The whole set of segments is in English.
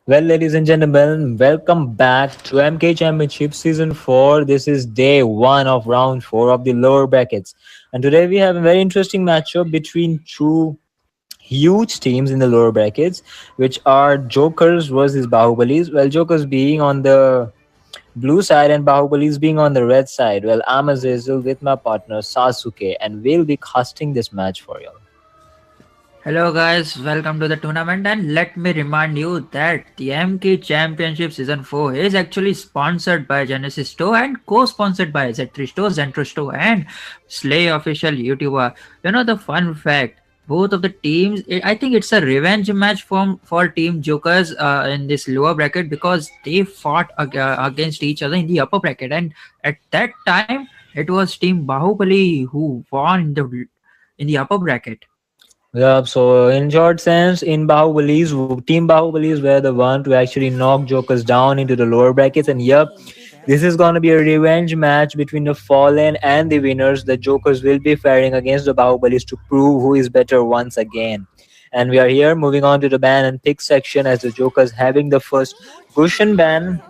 Well, ladies and gentlemen, welcome back to MK Championship Season 4. This is day 1 of round 4 of the lower brackets. And today we have a very interesting matchup between two huge teams in the lower brackets, which are Jokers versus Bahubalis. Well, Jokers being on the blue side and Bahubalis being on the red side. Well, I'm Azazel with my partner Sasuke, and we'll be casting this match for you. Hello guys, welcome to the tournament and let me remind you that the MK Championship Season 4 is actually sponsored by Genesis Store and co-sponsored by Z3 Store, Zentro Store and Slay Official YouTuber. You know the fun fact, both of the teams, I think it's a revenge match for Team Jokers in this lower bracket because they fought against each other in the upper bracket, and at that time it was Team Bahubali who won in the upper bracket. Yeah, so in short sense, in Bahubalis, Team Bahubalis were the one to actually knock Jokers down into the lower brackets. And yep, this is going to be a revenge match between the fallen and the winners. The Jokers will be faring against the Bahubalis to prove who is better once again. And we are here moving on to the ban and pick section as the Jokers having the first cushion ban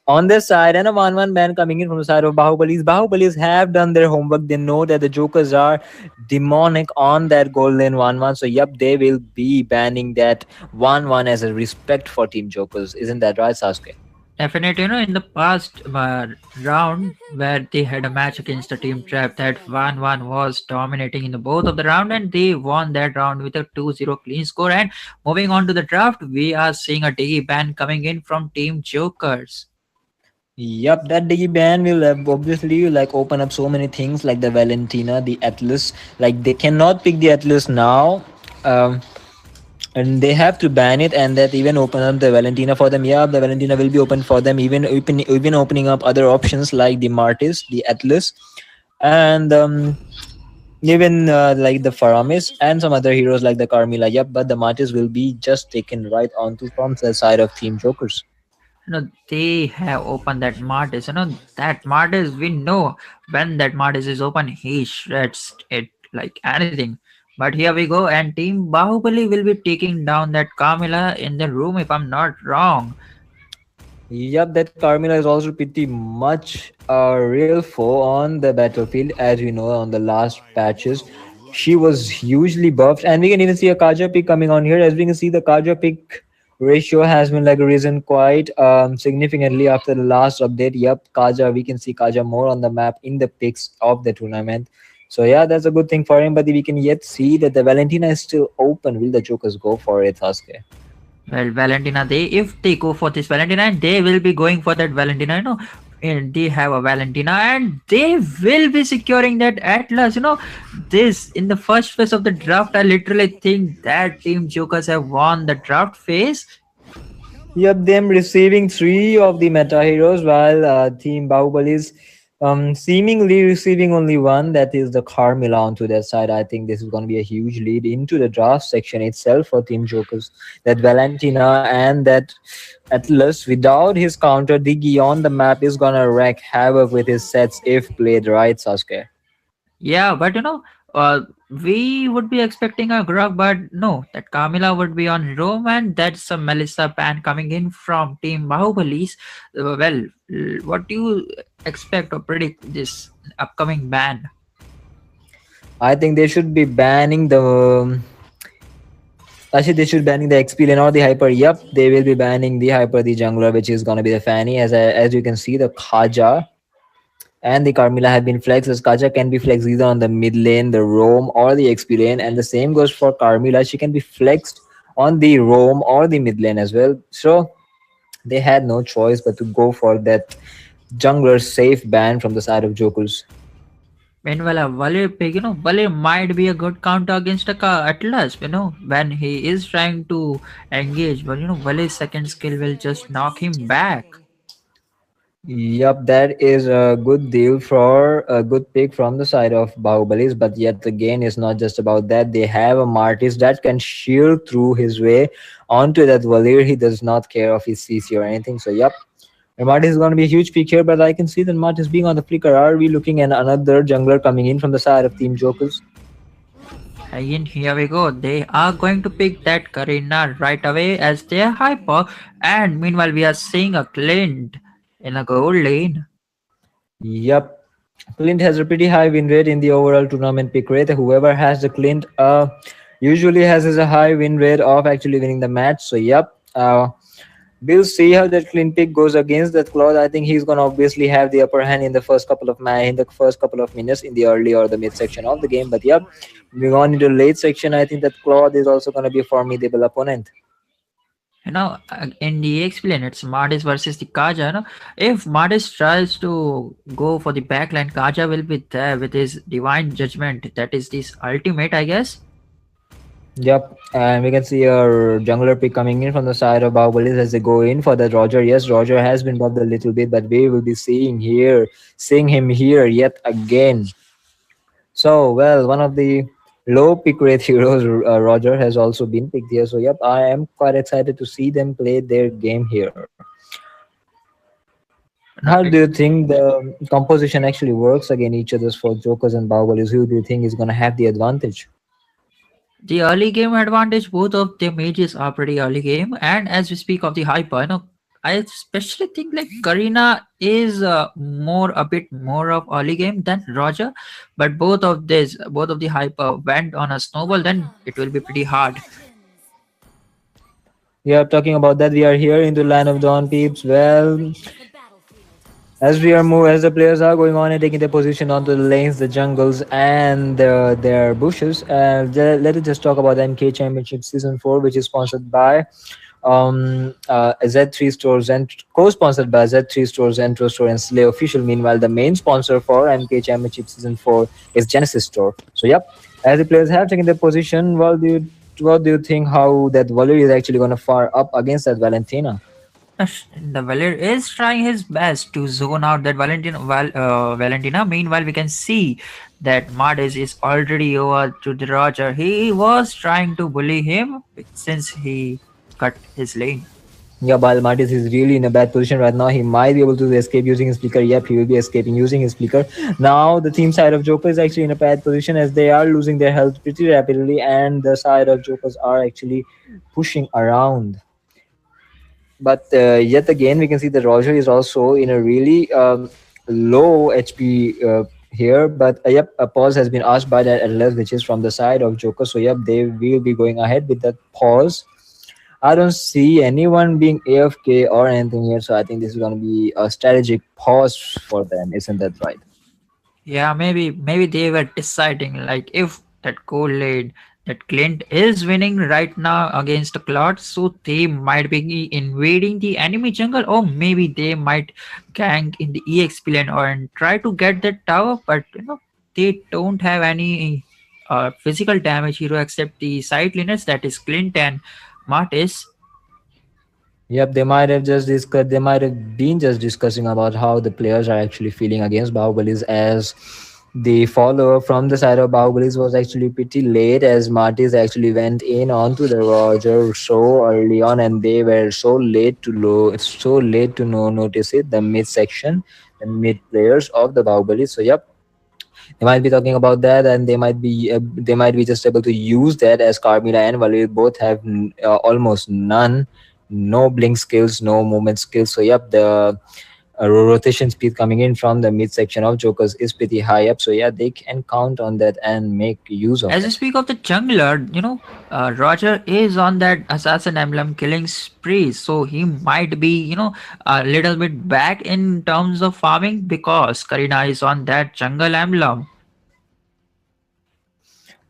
on their side and a 1-1 ban coming in from the side of Bahubalis. Bahubalis have done their homework. They know that the Jokers are demonic on that golden 1-1. So, yep, they will be banning that 1-1 as a respect for Team Jokers. Isn't that right, Sasuke? Definitely, in the past round where they had a match against the Team Trap, that 1-1 was dominating in the both of the round and they won that round with a 2-0 clean score. And moving on to the draft, we are seeing a DE ban coming in from Team Jokers. Yep, that Digi ban will obviously open up so many things like the Valentina, the Atlas. Like they cannot pick the Atlas now. And they have to ban it, and that even open up the Valentina for them. Yeah, the Valentina will be open for them, even opening up other options like the Martis, the Atlas, and even like the Faramis and some other heroes like the Carmilla. Yep, but the Martis will be just taken right onto from the side of Team Jokers. They have opened that Martis. That Martis, we know when that Martis is open, he shreds it like anything. But here we go, and Team Bahubali will be taking down that Carmilla in the room, if I'm not wrong. Yep, that Carmilla is also pretty much a real foe on the battlefield, as we know on the last patches. She was hugely buffed, and we can even see a Kaja pick coming on here. As we can see, the Kaja pick ratio has been risen quite significantly after the last update. Yep, Kaja, we can see Kaja more on the map in the picks of the tournament. So yeah, that's a good thing for him. But we can yet see that the Valentina is still open. Will the Jokers go for it, Sasuke? Well, Valentina, if they go for this Valentina, they will be going for that Valentina, and they have a Valentina and they will be securing that Atlas. This in the first phase of the draft, I literally think that Team Jokers have won the draft phase. Yep, them receiving 3 of the meta heroes while Team Bahubali is seemingly receiving only 1, that is the Carmilla onto their side. I think this is going to be a huge lead into the draft section itself for Team Jokers. That Valentina and that Atlas, without his counter, Diggy on the map is going to wreak havoc with his sets if played right, Sasuke. Yeah, but we would be expecting a Grog, but no, that Camila would be on Rome, and that's a Melissa ban coming in from Team Bahubalis. Well, what do you expect or predict this upcoming ban? I think they should be banning the. Actually, they should banning the XP lane or the Hyper. Yep, they will be banning the Hyper, the jungler, which is gonna be the Fanny. As you can see, the Khaja and the Carmilla have been flexed. As Kaja can be flexed either on the mid lane, the roam, or the XP lane, and the same goes for Carmilla. She can be flexed on the roam or the mid lane as well. So they had no choice but to go for that jungler safe ban from the side of Jokers. Meanwhile, a Valir pick, Valir might be a good counter against a Atlas, when he is trying to engage. But, Valir's second skill will just knock him back. Yup, that is a good deal for a good pick from the side of Bahubalis. But yet again, it's not just about that. They have a Martis that can shield through his way onto that Valir. He does not care of his CC or anything. So, yup, Martis is going to be a huge pick here. But I can see that Martis being on the flicker. Are we looking at another jungler coming in from the side of Team Jokers? Again, here we go. They are going to pick that Karina right away as their hyper. And meanwhile, we are seeing a Clint in a gold lane. Yep. Clint has a pretty high win rate in the overall tournament pick rate. Whoever has the Clint usually has a high win rate of actually winning the match. So yep. We'll see how that Clint pick goes against that Claude. I think he's gonna obviously have the upper hand in the first couple of minutes in the early or the mid section of the game. But yep, moving on into the late section, I think that Claude is also gonna be a formidable opponent. In the explain, it's Mardis versus the Kaja. If Mardis tries to go for the backline, Kaja will be there with his divine judgment. That is this ultimate, I guess. Yep, and we can see a jungler pick coming in from the side of Bahubalis as they go in for that Roger. Yes, Roger has been buffed a little bit, but we will be seeing him here yet again. So, well, one of the low pick rate heroes, Roger, has also been picked here. So, yep, I am quite excited to see them play their game here. No, How do you think the composition actually works against each other's for Jokers and Bahubalis? Who do you think is going to have the advantage? the early game advantage, both of their mages are pretty early game. And as we speak of the hyper, I especially think like Karina is more a bit more of early game than Roger, but both of the hyper went on a snowball, then it will be pretty hard. Yeah, talking about that, we are here into Line of Dawn, peeps. Well, as the players are going on and taking their position onto the lanes, the jungles, and their bushes. Let us just talk about the MK Championship Season 4, which is sponsored by Z3 Stores and co-sponsored by Z3 Stores, Zentro Store, and Slay Official. Meanwhile, the main sponsor for MK Championship Season 4 is Genesis Store. So, yep, as the players have taken their position, what do you think how that Valerie is actually going to far up against that Valentina? The Valer is trying his best to zone out that Valentina. Meanwhile, we can see that Mardis is already over to the Roger. He was trying to bully him since he cut his lane. Yeah, while Martis is really in a bad position right now. He might be able to escape using his flicker. Yep, he will be escaping using his flicker. Now, the team side of Joker is actually in a bad position as they are losing their health pretty rapidly, and the side of Jokers are actually pushing around. But yet again, we can see that Roger is also in a really low HP here. But yep, a pause has been asked by that LS, which is from the side of Joker. So yep, they will be going ahead with that pause. I don't see anyone being AFK or anything here, so I think this is going to be a strategic pause for them. Isn't that right? Yeah, maybe they were deciding like if that goal lane that Clint is winning right now against Claude, so they might be invading the enemy jungle, or maybe they might gank in the EXP lane or and try to get that tower, but they don't have any physical damage hero except the side laners, that is Clint and Martis. Yep, they might have just discussed. They might have been just discussing about how the players are actually feeling against Bahubalis, as the follow from the side of Bahubalis was actually pretty late, as Martis actually went in onto the Roger so early on, and they were so late to notice it. The mid section, the mid players of the Bahubalis. So yep, they might be talking about that, and they might be just able to use that, as Carmilla and Valerie both have almost none, no blink skills, no movement skills. So yep, the rotation speed coming in from the mid section of Jokers is pretty high up. So yeah, they can count on that and make use of As we it. speak of the jungler, Roger is on that assassin emblem killing spree, so he might be, a little bit back in terms of farming because Karina is on that jungle emblem.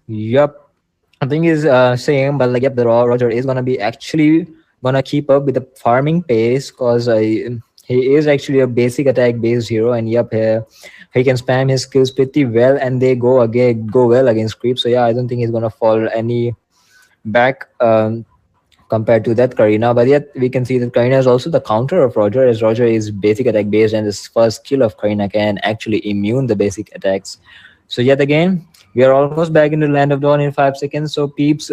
Yep. I think is same, but like yep, the Roger is gonna be actually gonna keep up with the farming pace, because he is actually a basic attack based hero, and yep, he can spam his skills pretty well, and they go well against creep. So yeah, I don't think he's gonna fall any back compared to that Karina. But yet we can see that Karina is also the counter of Roger, as Roger is basic attack based, and this first skill of Karina can actually immune the basic attacks. So yet again, we are almost back into Land of Dawn in 5 seconds. So peeps,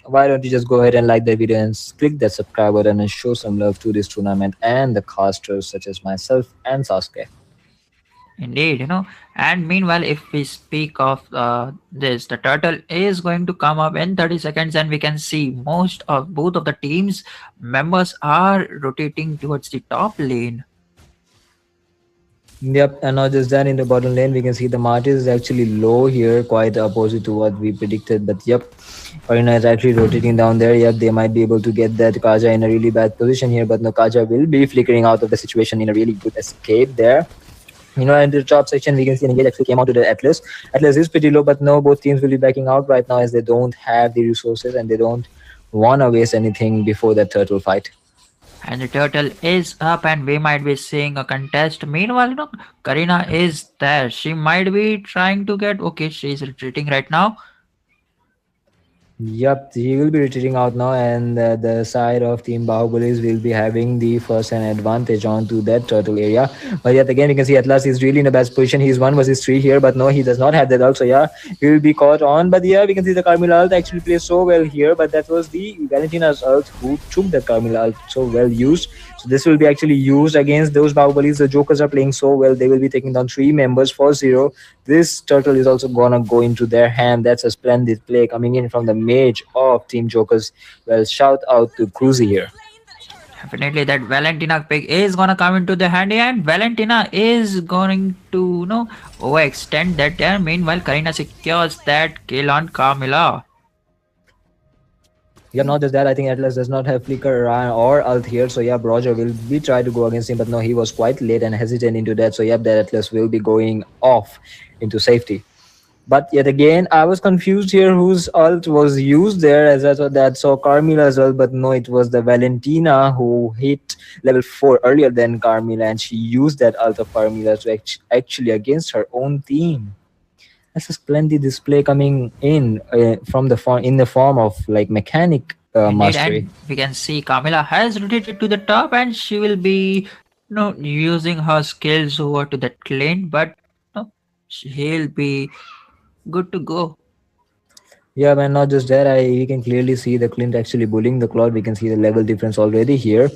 why don't you just go ahead and like the video and click that subscribe button and show some love to this tournament and the casters such as myself and Sasuke. Indeed. And meanwhile, if we speak of this, the turtle is going to come up in 30 seconds, and we can see most of both of the teams members are rotating towards the top lane. Yep, and not just that, in the bottom lane, we can see the Martis is actually low here, quite opposite to what we predicted. But yep, Arena is actually rotating down there. Yep, they might be able to get that Kaja in a really bad position here, but no, Kaja will be flickering out of the situation in a really good escape there. In the top section, we can see Engage actually came out to the Atlas. Atlas is pretty low, but no, both teams will be backing out right now as they don't have the resources and they don't want to waste anything before that turtle fight. And the turtle is up, and we might be seeing a contest. Meanwhile, Karina is there. She might be trying to get. Okay, she's retreating right now. Yep, he will be retreating out now, and the side of Team Bahubalis will be having the first hand advantage onto that turtle area. But yet again, you can see Atlas is really in a bad position. He's 1 versus 3 here, but no, he does not have that ult. So yeah, he will be caught on. But yeah, we can see the Carmilla ult actually plays so well here. But that was the Valentina's ult who took the Carmilla ult so well used. So this will be actually used against those Bahubalis. The Jokers are playing so well. They will be taking down 3 members for 0. This turtle is also gonna go into their hand. That's a splendid play coming in from the mage of Team Jokers. Well, shout out to Cruzy here. Definitely, that Valentina pick is gonna come into the handy, and Valentina is going to overextend that there. Meanwhile, Karina secures that kill on Carmilla. Yeah, not just that, I think Atlas does not have Flicker or Ult here. So yeah, Roger will be trying to go against him, but no, he was quite late and hesitant into that. So yeah, that Atlas will be going off into safety. But yet again, I was confused here whose ult was used there, as I thought that saw Carmilla's ult, but no, it was the Valentina who hit level 4 earlier than Carmilla, and she used that ult of Carmilla to actually against her own team. That's a splendid display coming in from the form in the form of like mechanic Indeed, mastery. and we can see Carmilla has rotated to the top, and she will be using her skills over to that lane, but she'll be good to go. Yeah, man, not just that. We can clearly see the Clint actually bullying the Cloud. We can see the level difference already here.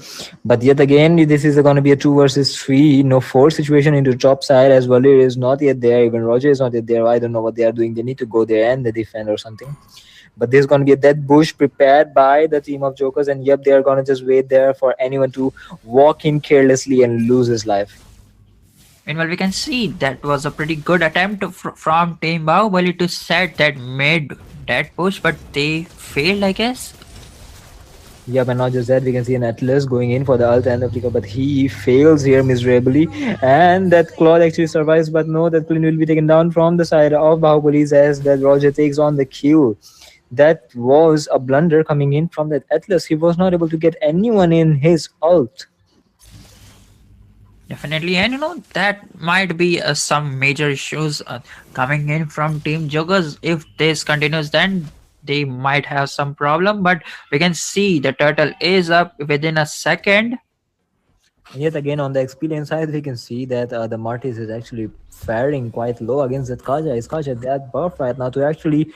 But yet again, this is going to be a 2 versus 3, no 4 situation into top side as Valir is not yet there. Even Roger is not yet there. I don't know what they are doing. They need to go there and the defend or something. But there's going to be a dead bush prepared by the team of Jokers. And yep, they are going to just wait there for anyone to walk in carelessly and lose his life. Meanwhile, we can see that was a pretty good attempt from Team Bahubali to set that mid dead push, but they failed, I guess. Yeah, but not just that, we can see an Atlas going in for the ult and the flicker, but he fails here miserably. And that Claude actually survives, but no, that Clint will be taken down from the side of Bahubalis as that Roger takes on the kill. That was a blunder coming in from that Atlas. He was not able to get anyone in his ult. Definitely, and that might be some major issues coming in from Team Joggers. If this continues, then they might have some problem. But we can see the turtle is up within a second. Yet again, on the experience side, we can see that the Martis is actually faring quite low against that Kaja. Is Kaja that buff right now to actually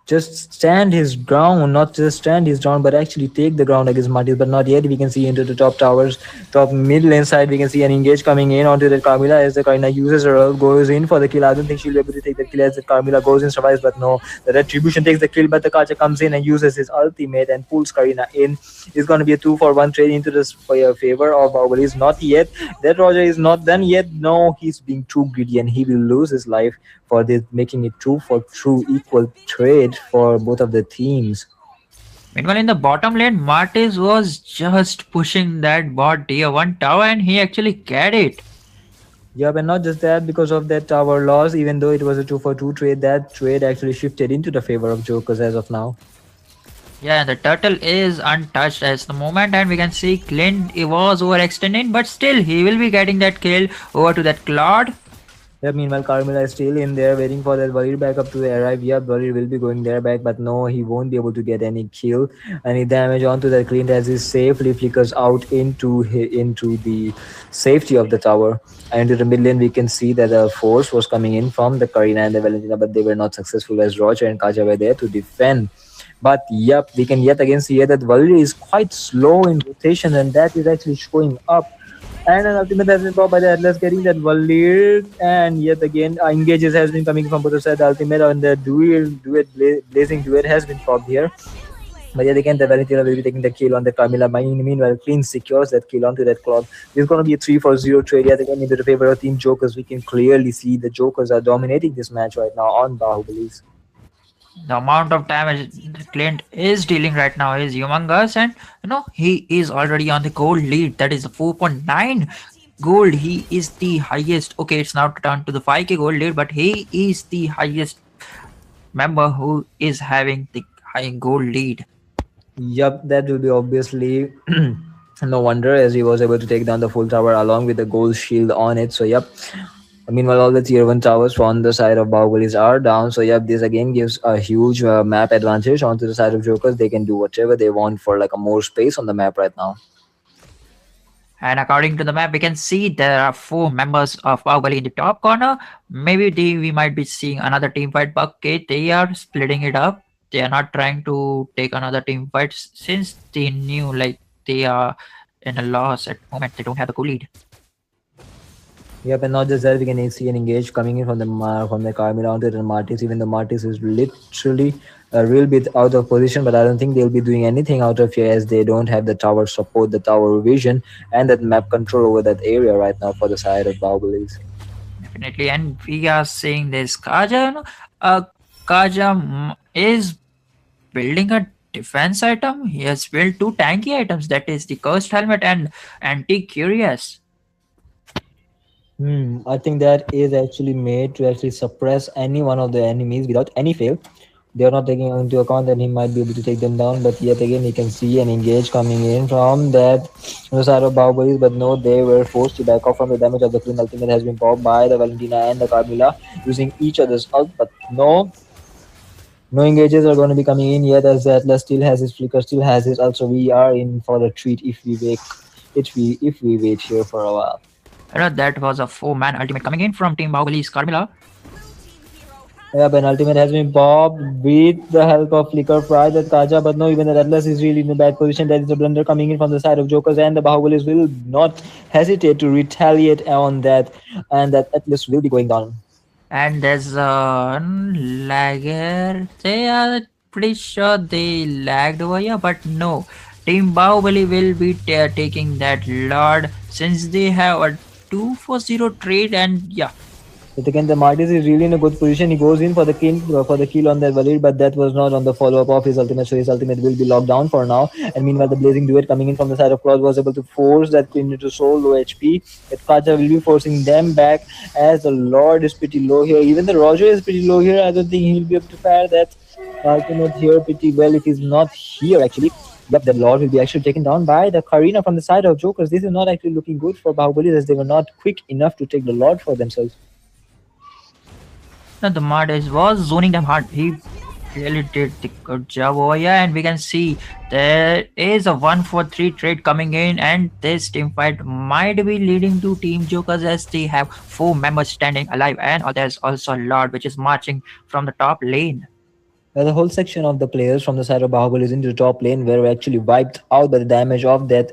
just stand his ground, not just stand his ground, but actually take the ground against Martis. But not yet. We can see into the top towers, top mid lane side. We can see an engage coming in onto the Carmilla as the Karina uses her ult, goes in for the kill. I don't think she'll be able to take the kill as the Carmilla goes in, survives. But no, the Retribution takes the kill. But the Kacha comes in and uses his ultimate and pulls Karina in. It's going to be a 2-for-1 trade into this favor of Bahubalis. Not yet. That Roger is not done yet. No, he's being too greedy and he will lose his life for this, making it 2-for-2 equal trade for both of the teams. Meanwhile, in the bottom lane, Martis was just pushing that bot tier 1 tower, and he actually get it. Yeah, but not just that, because of that tower loss, even though it was a 2-for-2 trade, that trade actually shifted into the favor of Jokers as of now. Yeah, the turtle is untouched at the moment, and we can see Clint was overextending, but still he will be getting that kill over to that Claude. Yeah, meanwhile, Carmilla is still in there waiting for that Valir backup to arrive. Yeah, Valir will be going there back, but no, he won't be able to get any kill, any damage onto that Clint as he safely flickers out into the safety of the tower. And into the mid lane, we can see that the force was coming in from the Karina and the Valentina, but they were not successful as Roger and Kaja were there to defend. But yep, we can yet again see here that Valir is quite slow in rotation, and that is actually showing up And an ultimate has been popped by the Atlas, getting that Valir, and yet again engages has been coming from both sides. The ultimate on the blazing duet has been popped here. But yet again, the Valentina will be taking the kill on the Carmilla. Meanwhile, Clean secures that kill onto that clock. This is going to be a 3-4-0 trade yet again into the favor of Team Jokers. We can clearly see the Jokers are dominating this match right now on Bahubalis. The amount of damage Clint is dealing right now is humongous, and he is already on the gold lead. That is 4.9 gold. He is the highest. Okay, it's now turned to the 5k gold lead, but he is the highest member who is having the high gold lead. Yup, that will be obviously no wonder as he was able to take down the full tower along with the gold shield on it. So, yup. Meanwhile, all the tier 1 towers on the side of Bahubalis are down. So, yep, this again gives a huge map advantage onto the side of Jokers. They can do whatever they want for like a more space on the map right now. And according to the map, we can see there are 4 members of Bahubali in the top corner. Maybe we might be seeing another team fight, but okay, they are splitting it up. They are not trying to take another team fight since they knew like they are in a loss at the moment. They don't have the goal lead. Yep, and not just that, we can see an engage coming in from the Carmilla onto the Martis. Even the Martis is literally a real bit out of position, but I don't think they'll be doing anything out of here as they don't have the tower support, the tower vision, and that map control over that area right now for the side of Bahubalis. Definitely, and we are seeing this Kaja. Kaja is building a defense item. He has built 2 tanky items. That is the cursed helmet and anti-curious. I think that is actually made to actually suppress any one of the enemies without any fail. They are not taking into account that he might be able to take them down, but yet again you can see an engage coming in from that side of Bahubalis, but no, they were forced to back off from the damage of the Clean ultimate has been popped by the Valentina and the Carmilla using each other's ult, but no engages are going to be coming in yet as the Atlas still has his flicker, still has his ult, so we are in for a treat if we wait here for a while. That was a 4-man ultimate coming in from Team Bahubali's Carmilla. Yep, an ultimate has been popped with the help of Flicker Fry that Kaja, but no, even the Atlas is really in a bad position. There is a blunder coming in from the side of Jokers, and the Bahubalis will not hesitate to retaliate on that, and that Atlas will be going down. And there's a lagger. They are pretty sure they lagged over here, but no. Team Bahubali will be taking that Lord since they have a 2-4-0 trade, and yeah. But again, the Martis is really in a good position. He goes in for the kill on that Valir, but that was not on the follow-up of his ultimate, so his ultimate will be locked down for now. And meanwhile, the blazing duet coming in from the side of Claude was able to force that Queen into so low HP. But Kaja will be forcing them back as the Lord is pretty low here. Even the Roger is pretty low here. I don't think he'll be able to fire that ultimate here pretty well if he's not here actually. Yep, the Lord will be actually taken down by the Karina from the side of Jokers. This is not actually looking good for Bahubali as they were not quick enough to take the Lord for themselves. The Martis was zoning them hard. He really did the good job over here, and we can see there is a 1-4-3 trade coming in, and this team fight might be leading to Team Jokers as they have 4 members standing alive, and there's also Lord which is marching from the top lane. The whole section of the players from the side of Bahubalis into the top lane were actually wiped out by the damage of that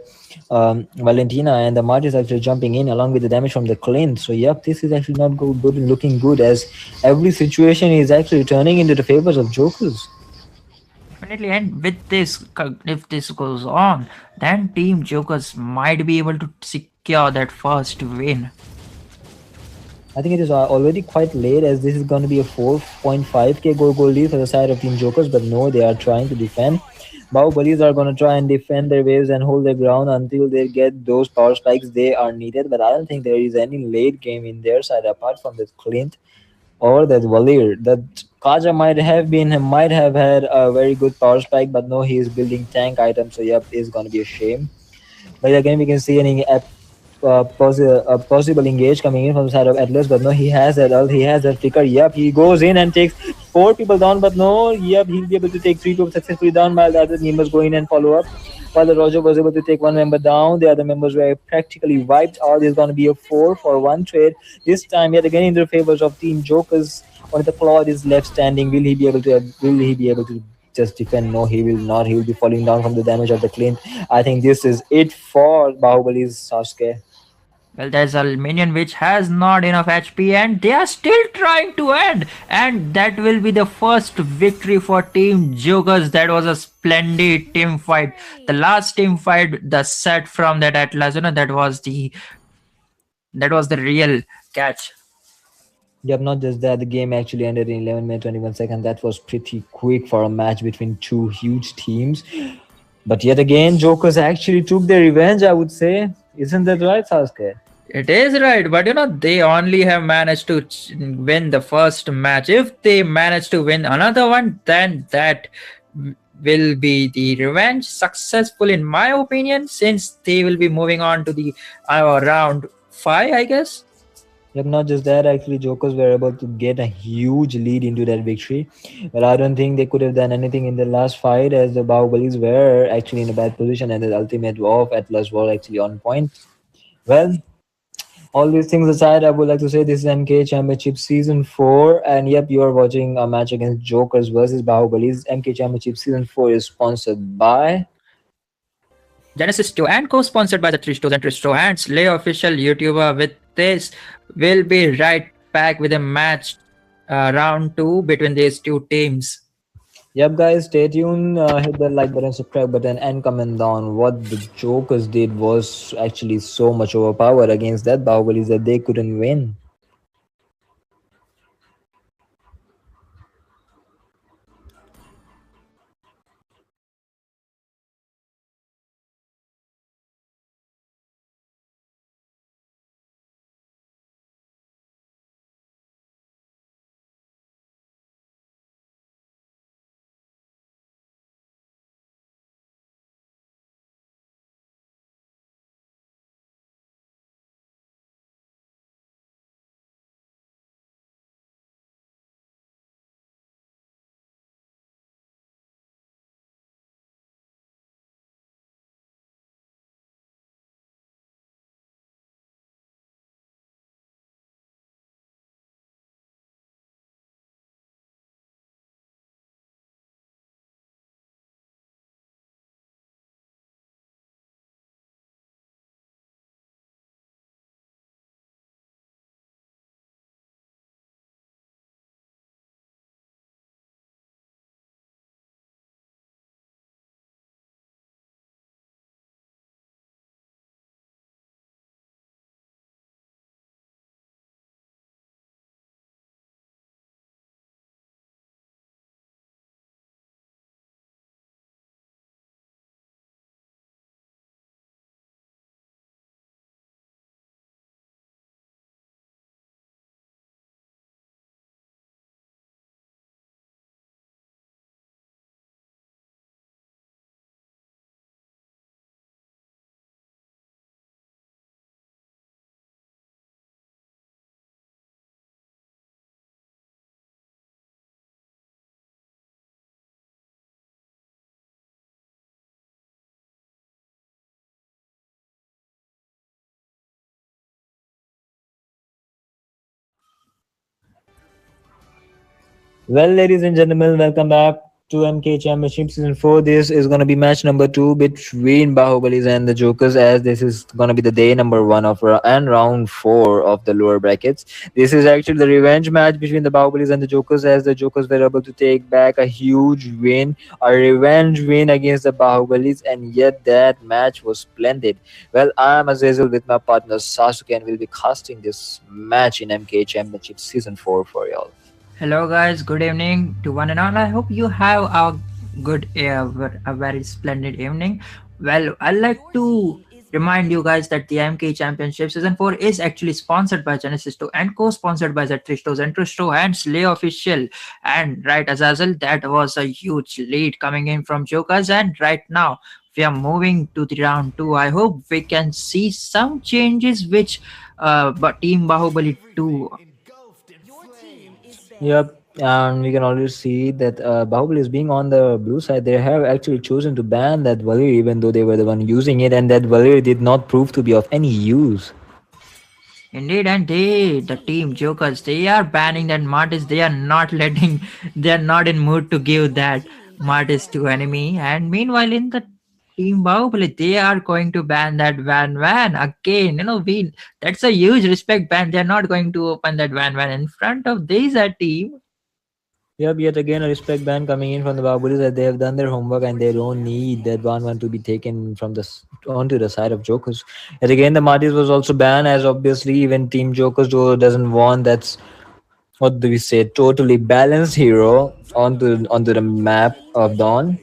Valentina, and the Mart is actually jumping in along with the damage from the Clint. So yep, this is actually not good, looking good as every situation is actually turning into the favors of Jokers. Definitely, and with this, if this goes on, then Team Jokers might be able to secure that first win. I think it is already quite late as this is going to be a 4.5k goal lead for the side of Team Jokers, but no, they are trying to defend. Bahubalis are going to try and defend their waves and hold their ground until they get those power spikes they are needed, but I don't think there is any late game in their side apart from that Clint or that Valir. That Kaja might have had a very good power spike, but no, he is building tank items, so yep, it's going to be a shame. But again, we can see a possible engage coming in from the side of Atlas, but no, he has that flicker. Yep, he goes in and takes 4 people down, but no, yep, he'll be able to take 3 people successfully down while the other members go in and follow up. While the Roger was able to take 1 member down, the other members were practically wiped out. There's going to be a 4-for-1 trade this time, yet again in the favors of Team Jokers. Only the Claude is left standing. Will he be able to just defend? No, he will not. He will be falling down from the damage of the Clint. I think this is it for Bahubalis Sasuke. Well, there's a minion which has not enough HP and they are still trying to end. And that will be the first victory for Team Jokers. That was a splendid team fight. The last team fight, the set from that Atlas, that was the real catch. Yep, not just that, the game actually ended in 11 minutes 21 seconds. That was pretty quick for a match between two huge teams. But yet again, Jokers actually took their revenge, I would say. Isn't that right, Sasuke? It is right, but they only have managed to win the first match. If they manage to win another one, then that will be the revenge successful, in my opinion, since they will be moving on to the round 5, I guess. Yep, not just that, actually, Jokers were able to get a huge lead into that victory. But I don't think they could have done anything in the last fight, as the Bahubalis were actually in a bad position and the ultimate of Atlas was actually on point. Well, all these things aside, I would like to say this is MK Championship Season 4. And yep, you are watching a match against Jokers versus Bahubalis. MK Championship Season 4 is sponsored by. Genesis 2 and co-sponsored by the Zentro Store and Slay official YouTuber. With this, we'll be right back with a match round 2 between these two teams. Yep, guys, stay tuned. Hit the like button, subscribe button, and comment down. What the Jokers did was actually so much overpowered against that Bahubalis that they couldn't win. Well, ladies and gentlemen, welcome back to MK Championship Season 4. This is going to be match number 2 between Bahubalis and the Jokers, as this is going to be the day number 1 of and round 4 of the lower brackets. This is actually the revenge match between the Bahubalis and the Jokers, as the Jokers were able to take back a huge win, a revenge win against the Bahubalis, and yet that match was splendid. Well, I'm Azazel with my partner Sasuke, and we'll be casting this match in MK Championship Season 4 for y'all. Hello, guys. Good evening to one and all. I hope you have a a very splendid evening. Well, I'd like to remind you guys that the MK Championship Season 4 is actually sponsored by Genesis 2 and co-sponsored by Zentro Store and Slay Official. And right, Azazel, that was a huge lead coming in from Jokers. And right now, we are moving to the round 2. I hope we can see some changes which but Team Bahubali 2. Yep, and we can already see that Bahubali is being on the blue side. They have actually chosen to ban that Valir, even though they were the one using it, and that Valir did not prove to be of any use. Indeed, and the team Jokers, they are banning that Martis. They are not they are not in mood to give that Martis to enemy. And meanwhile, in the Team Bahubali, they are going to ban that van again. We that's a huge respect ban. They're not going to open that van in front of this team. Yep, yet again a respect ban coming in from the Bahubalis that they have done their homework and they don't need that one to be taken from onto the side of Jokers. Yet again, the Martis was also banned as obviously even Team Jokers doesn't want that's what do we say totally balanced hero onto the map of Dawn.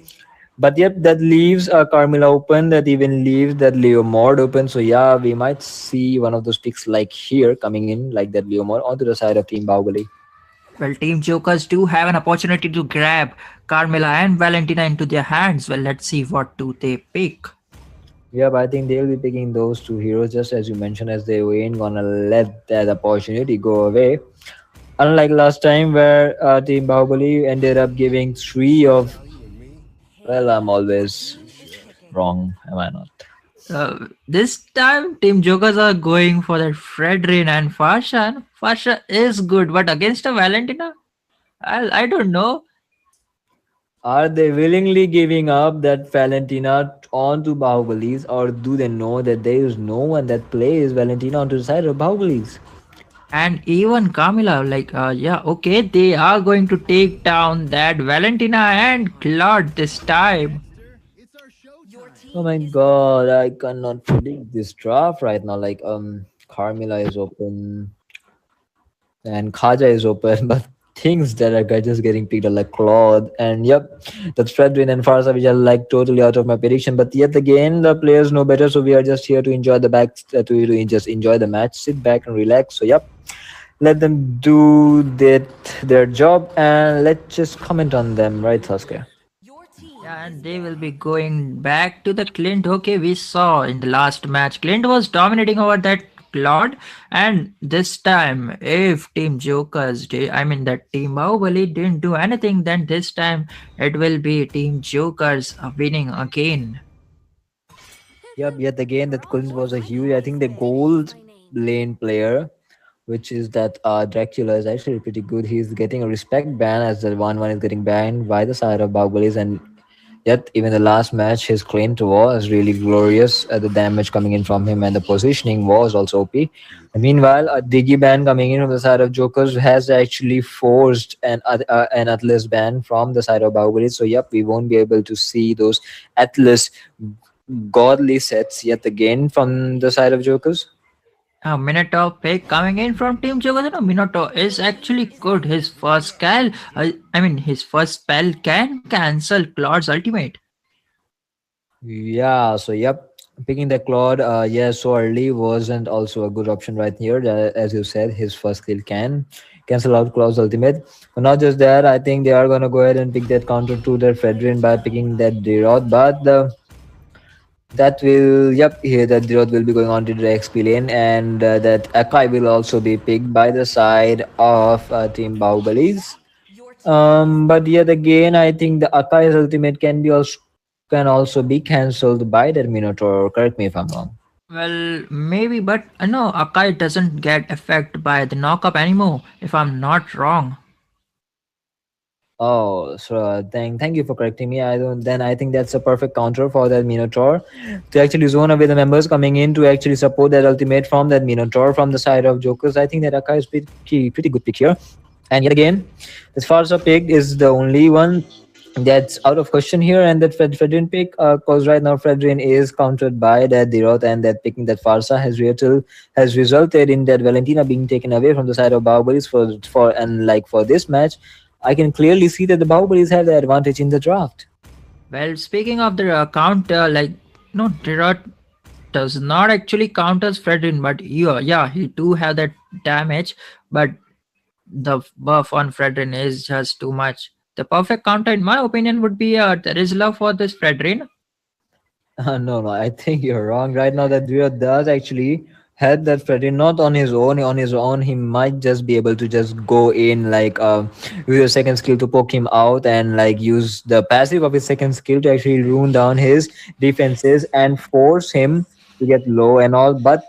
But yep, that leaves Carmilla open. That even leaves that Leo mod open. So yeah, we might see one of those picks like here coming in like that Leo mod onto the side of Team Bahubali. Well, Team Jokers do have an opportunity to grab Carmela and Valentina into their hands. Well, let's see what do they pick. Yep, I think they'll be picking those two heroes just as you mentioned, as they ain't gonna let that opportunity go away. Unlike last time, where Team Bahubali ended up giving three of. Well, I'm always wrong, am I not? This time, Team Jokers are going for that Fredrin and Farshan. Farsha is good, but against a Valentina, I don't know. Are they willingly giving up that Valentina onto Bahubalis, or do they know that there is no one that plays Valentina onto the side of Bahubalis? And even Camila, yeah, okay, they are going to take down that Valentina and Claude this time. Oh my god, I cannot predict this draft right now. Like Carmilla is open and Khaja is open, but things that are just getting picked are like Claude and yep, that's Fredrin and Farsa, which are like totally out of my prediction. But yet again, the players know better, so we are just here to enjoy the back to just enjoy the match, sit back and relax. So yep, let them do their job and let's just comment on them, right, Sasuke? Yeah, and they will be going back to the Clint. Okay, we saw in the last match, Clint was dominating over that Claude, and this time, if Team Jokers, I mean that Team Bahubali didn't do anything, then this time it will be Team Jokers winning again. Yep, yet again, that Clint was a huge. I think the gold lane player, which is that Dracula, is actually pretty good. He's getting a respect ban as the one is getting banned by the side of Bahubalis, and yet even the last match, his Clint was really glorious. The damage coming in from him and the positioning was also OP. And meanwhile, a Digi ban coming in from the side of Jokers has actually forced an Atlas ban from the side of Bahubalis. So yep, we won't be able to see those Atlas godly sets yet again from the side of Jokers. Minotaur pick coming in from Team Jokers. No, Minotaur is actually good. His first his first spell can cancel Claude's ultimate. Yeah, so yep, picking the Claude, yeah, so early wasn't also a good option right here. As you said, his first skill can cancel out Claude's ultimate. But not just that, I think they are gonna go ahead and pick that counter to their Fredrin by picking that Derot. But that will, yep, here that Derot will be going on to the XP lane, and that Akai will also be picked by the side of Team Bahubalis. But yet again, I think the Akai's ultimate can also be cancelled by that Minotaur. Correct me if I'm wrong. Well, maybe, but no, Akai doesn't get affected by the knockup anymore, if I'm not wrong. Oh, so thank you for correcting me. I don't. Then I think that's a perfect counter for that Minotaur to actually zone away the members coming in to actually support that ultimate from that Minotaur from the side of Jokers. I think that Akai is pretty good pick here. And yet again, as far as a pick is the only one that's out of question here, and that Fredrin pick, because right now Fredrin is countered by that Dirot, and that picking that Farsa has resulted in that Valentina being taken away from the side of Bahubalis for and like for this match, I can clearly see that the Bahubalis have the advantage in the draft. Well, speaking of the counter, no, Dirot does not actually count as Fredrin, but yeah, he do have that damage, but the buff on Fredrin is just too much. The perfect counter, in my opinion, would be there is love for this Fredrin. No, I think you're wrong. Right now, that Rio does actually help that Freddy not on his own. On his own, he might just be able to just go in like use a second skill to poke him out and like use the passive of his second skill to actually ruin down his defenses and force him to get low and all. But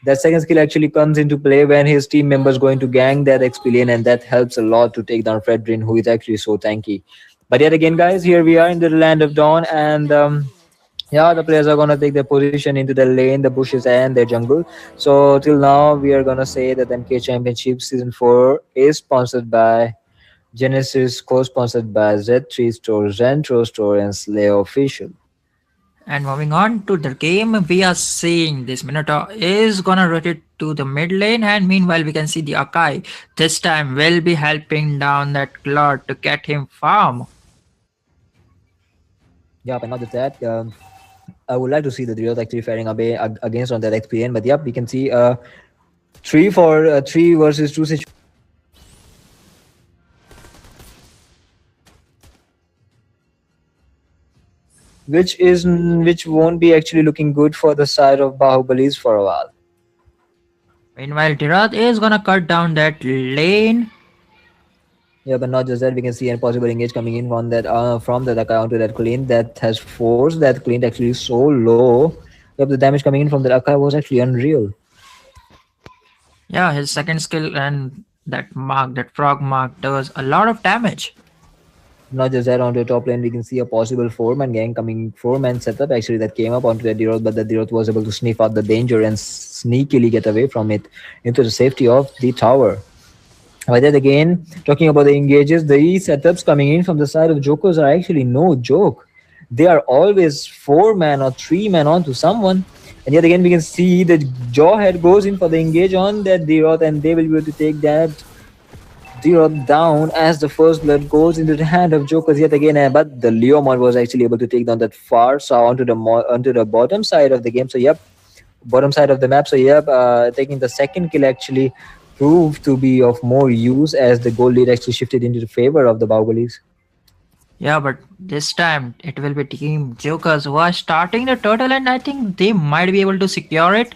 that second skill actually comes into play when his team members going to gang that XP lane, and that helps a lot to take down Fredrin, who is actually so tanky. But yet again, guys, here we are in the land of Dawn, and Yeah, the players are gonna take their position into the lane, the bushes, and the jungle. So till now, we are gonna say that MK Championship Season 4 is sponsored by Genesis, co-sponsored by Z3 Store, Zentro Store, and Slayer Official. And moving on to the game, we are seeing this Minotaur is gonna rotate to the mid lane, and meanwhile we can see the Akai this time will be helping down that Claude to get him farm. Yeah, but not just that. I would like to see the Riot actually faring away against on that experience. But yep, we can see 3 versus 2 situation, which won't be actually looking good for the side of Bahubalis for a while. Meanwhile, Tirath is gonna cut down that lane. Yeah, but not just that. We can see a possible engage coming in from that account to that clean that has forced that clean actually so low. Yep, the damage coming in from that Akai was actually unreal. Yeah, his second skill and that mark, that frog mark, does a lot of damage. Not just that, onto the top lane, we can see a possible four-man gang coming, four-man setup actually that came up onto the Dirot, but the Dirot was able to sniff out the danger and sneakily get away from it into the safety of the tower. But then again, talking about the engages, the setups coming in from the side of Jokers are actually no joke. They are always four-man or three-man onto someone. And yet again, we can see that Jawhead goes in for the engage on that Dirot, and they will be able to take that Zero down as the first blood goes into the hand of Jokers yet again, but the Leomon was actually able to take down that far so onto the bottom side of the game. So yep, bottom side of the map. So yep, taking the second kill actually proved to be of more use as the goal lead actually shifted into the favor of the Bahubalis. Yeah, but this time it will be Team Jokers who are starting the turtle, and I think they might be able to secure it.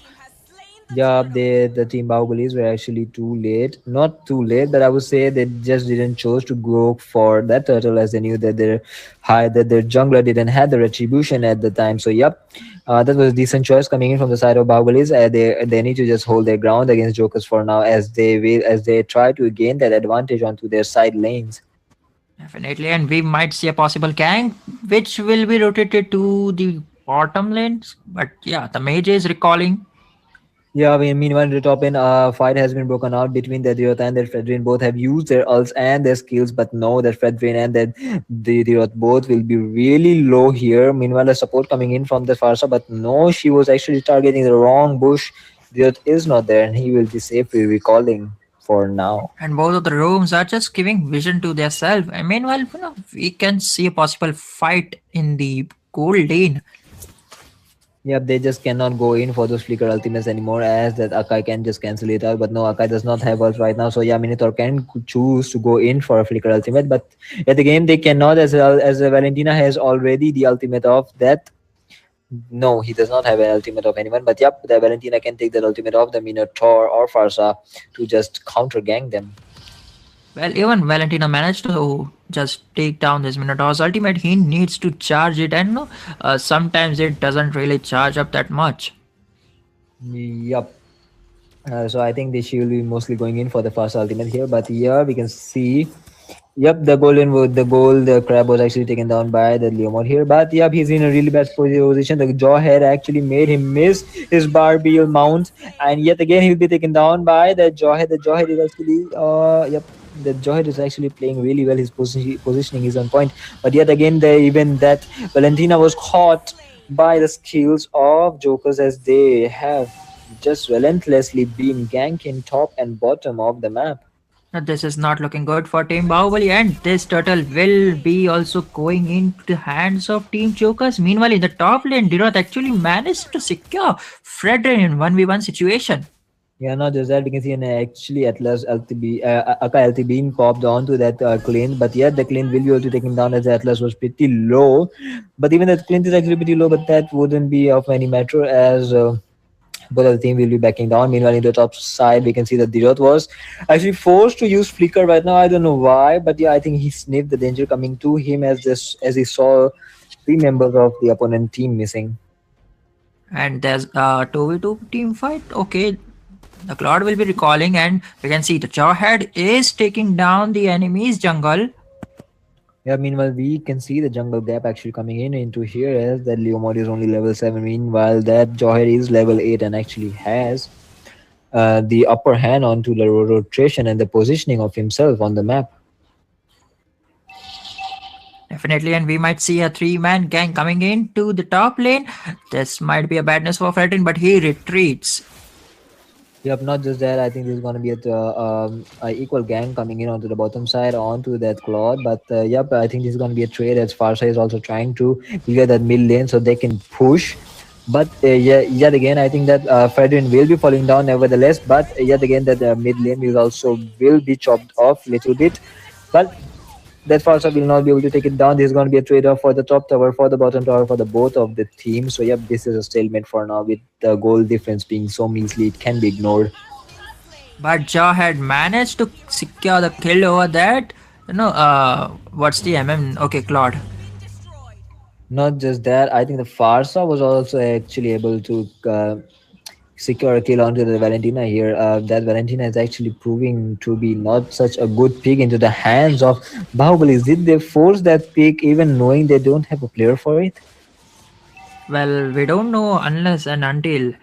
Yeah, the team Bahubalis were actually too late. Not too late, but I would say they just didn't choose to go for that turtle as they knew that their jungler didn't have the retribution at the time. So yep, that was a decent choice coming in from the side of Bahubalis. They need to just hold their ground against Jokers for now as they try to gain that advantage onto their side lanes. Definitely, and we might see a possible gank which will be rotated to the bottom lanes. But yeah, the mage is recalling. Yeah, I mean, meanwhile, the top lane fight has been broken out between the Diot and the Fredrin. Both have used their ults and their skills, but no, that Fredrin and that the Diot both will be really low here. Meanwhile, the support coming in from the Farsa, but no, she was actually targeting the wrong bush. Diot is not there, and he will be safely recalling for now. And both of the rooms are just giving vision to their self. And meanwhile, we can see a possible fight in the gold lane. Yep, they just cannot go in for those flicker ultimates anymore as that Akai can just cancel it out. But no, Akai does not have ult right now. So yeah, Minotaur can choose to go in for a flicker ultimate. But at the game, they cannot as well as Valentina has already the ultimate of that. No, he does not have an ultimate of anyone. But yep, the Valentina can take that ultimate of the Minotaur or Farsa to just counter gang them. Well, even Valentina managed to just take down this Minotaur's ultimate. He needs to charge it, and sometimes it doesn't really charge up that much. Yep. So I think she will be mostly going in for the first ultimate here. But here we can see, yep, the crab was actually taken down by the Leomord here. But yep, he's in a really bad position. The Jawhead actually made him miss his Barbiel mount, and yet again he'll be taken down by the Jawhead. The Jawhead is actually, yep. The Jawhead is actually playing really well. His positioning is on point. But yet again, even that Valentina was caught by the skills of Jokers as they have just relentlessly been ganking top and bottom of the map. Now, this is not looking good for Team Bahubali, and this turtle will be also going into the hands of Team Jokers. Meanwhile, in the top lane, Diroth actually managed to secure Fredrin in 1v1 situation. Yeah, not just that, we can see an actually Atlas LTB, Aka LT being popped onto that clean, but yet the clean will be able to take him down as the Atlas was pretty low. But even that clean is actually pretty low, but that wouldn't be of any matter as both of the team will be backing down. Meanwhile, in the top side, we can see that Diroth was actually forced to use Flicker right now. I don't know why, but yeah, I think he sniffed the danger coming to him as he saw 3 members of the opponent team missing. And there's a 2v2 team fight. Okay, the Cloud will be recalling, and we can see the Jawhead is taking down the enemy's jungle. Yeah, meanwhile, we can see the jungle gap actually coming in into here as that Leomord is only level 7. Meanwhile, that Joher is level 8 and actually has the upper hand onto the rotation and the positioning of himself on the map. Definitely, and we might see a three-man gang coming into the top lane. This might be a badness for Fredrin, but he retreats. Yep, not just that. I think there's going to be a equal gang coming in onto the bottom side onto that Claude. But yep, I think this is going to be a trade as Farsa is also trying to clear that mid lane so they can push. But yeah, yet again, I think that Fredrin will be falling down nevertheless. But yet again, that mid lane will also will be chopped off little bit. But that Farsa will not be able to take it down. This is going to be a trade-off for the top tower, for the bottom tower, for the both of the teams. So yep, this is a stalemate for now with the goal difference being so measly it can be ignored. But Jaw had managed to secure the kill over that. What's the MM? Okay, Claude. Not just that, I think the Farsa was also actually able to secure a kill onto the Valentina here. That Valentina is actually proving to be not such a good pick into the hands of Bahubalis. Did they force that pick even knowing they don't have a player for it? Well, we don't know unless and until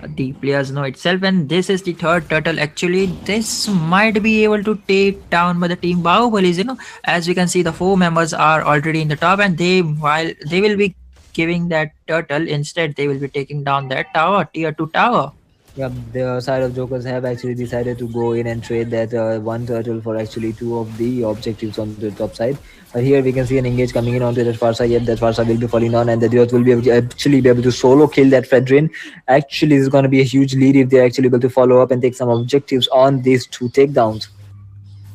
the players know itself. And this is the third turtle. Actually, this might be able to take down by the team Bahubalis. As we can see, the four members are already in the top, and while they will be giving that turtle, instead they will be taking down that tower, tier 2 tower. Yeah, the side of Jokers have actually decided to go in and trade that one turtle for actually two of the objectives on the top side. But here we can see an engage coming in onto that Farsa. Yet that Farsa will be falling down, and the Diot will be able to actually be able to solo kill that Fredrin. Actually, this is going to be a huge lead if they're actually able to follow up and take some objectives on these two takedowns.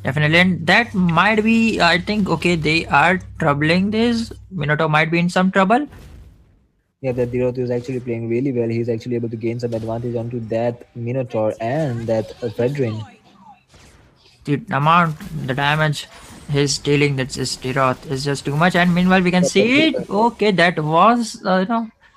Definitely, and that might be, I think, okay, they are troubling this. Minotaur might be in some trouble. Yeah, that Dirot is actually playing really well. He's actually able to gain some advantage onto that Minotaur and that Fredrin. The amount, the damage he's dealing, that's just Diroth is just too much. And meanwhile, we can see it. Okay, that was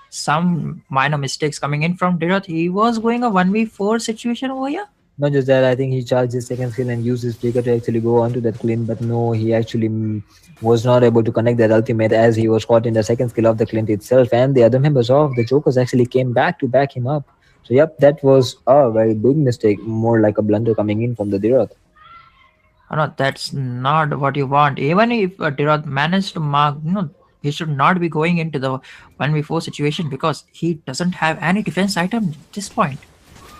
some minor mistakes coming in from Diroth. He was going a 1v4 situation over here. Not just that, I think he charged his second skill and used his flicker to actually go onto that Clint, but no, he actually was not able to connect that ultimate as he was caught in the second skill of the Clint itself, and the other members of the Jokers actually came back to back him up. So yep, that was a very big mistake, more like a blunder coming in from the Diroth. Oh, no, that's not what you want. Even if Diroth managed to mark, he should not be going into the 1v4 situation because he doesn't have any defense item at this point.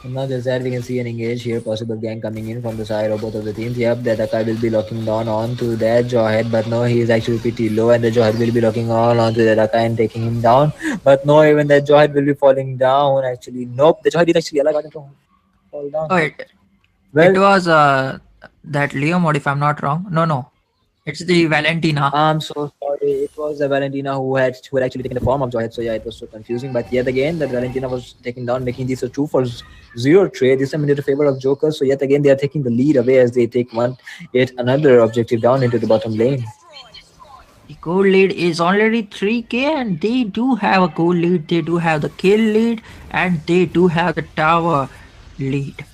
And not just that, we can see an engage here, possible gang coming in from the side of both of the teams. Yep, that Akai will be locking down onto that Jawhead, but no, he is actually pretty low, and the Jawhead will be locking on onto that Akai and taking him down. But no, even that Jawhead will be falling down. Actually, nope, the Jawhead is actually alive. I don't fall down. Oh, it Well, was that Leo mode, if I'm not wrong. No, it's the Valentina. I'm so sorry. It was the Valentina who had actually taken the form of Joyhead. So yeah, it was so confusing. But yet again, that Valentina was taken down, making this a 2-for-0 trade. This time in the favor of Joker. So yet again, they are taking the lead away as they take yet another objective down into the bottom lane. The gold lead is already 3k, and they do have a gold lead, they do have the kill lead, and they do have the tower lead.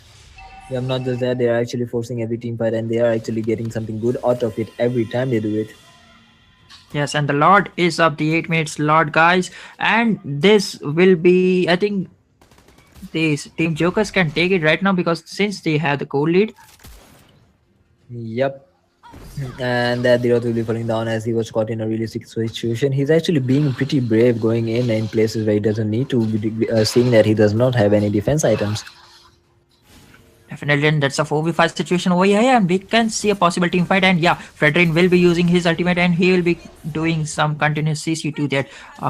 Yeah, not just that, they are actually forcing every team fight, and they are actually getting something good out of it every time they do it. Yes, and the Lord is up, the 8 minutes Lord, guys, and this will be, I think, these Team Jokers can take it right now because since they have the gold lead. Yep. And that Dirot will be falling down as he was caught in a really sick situation. He's actually being pretty brave going in places where he doesn't need to, seeing that he does not have any defense items. Definitely, and that's a 4v5 situation over here, and we can see a possible team fight. And yeah, Fredrin will be using his ultimate, and he will be doing some continuous CC to that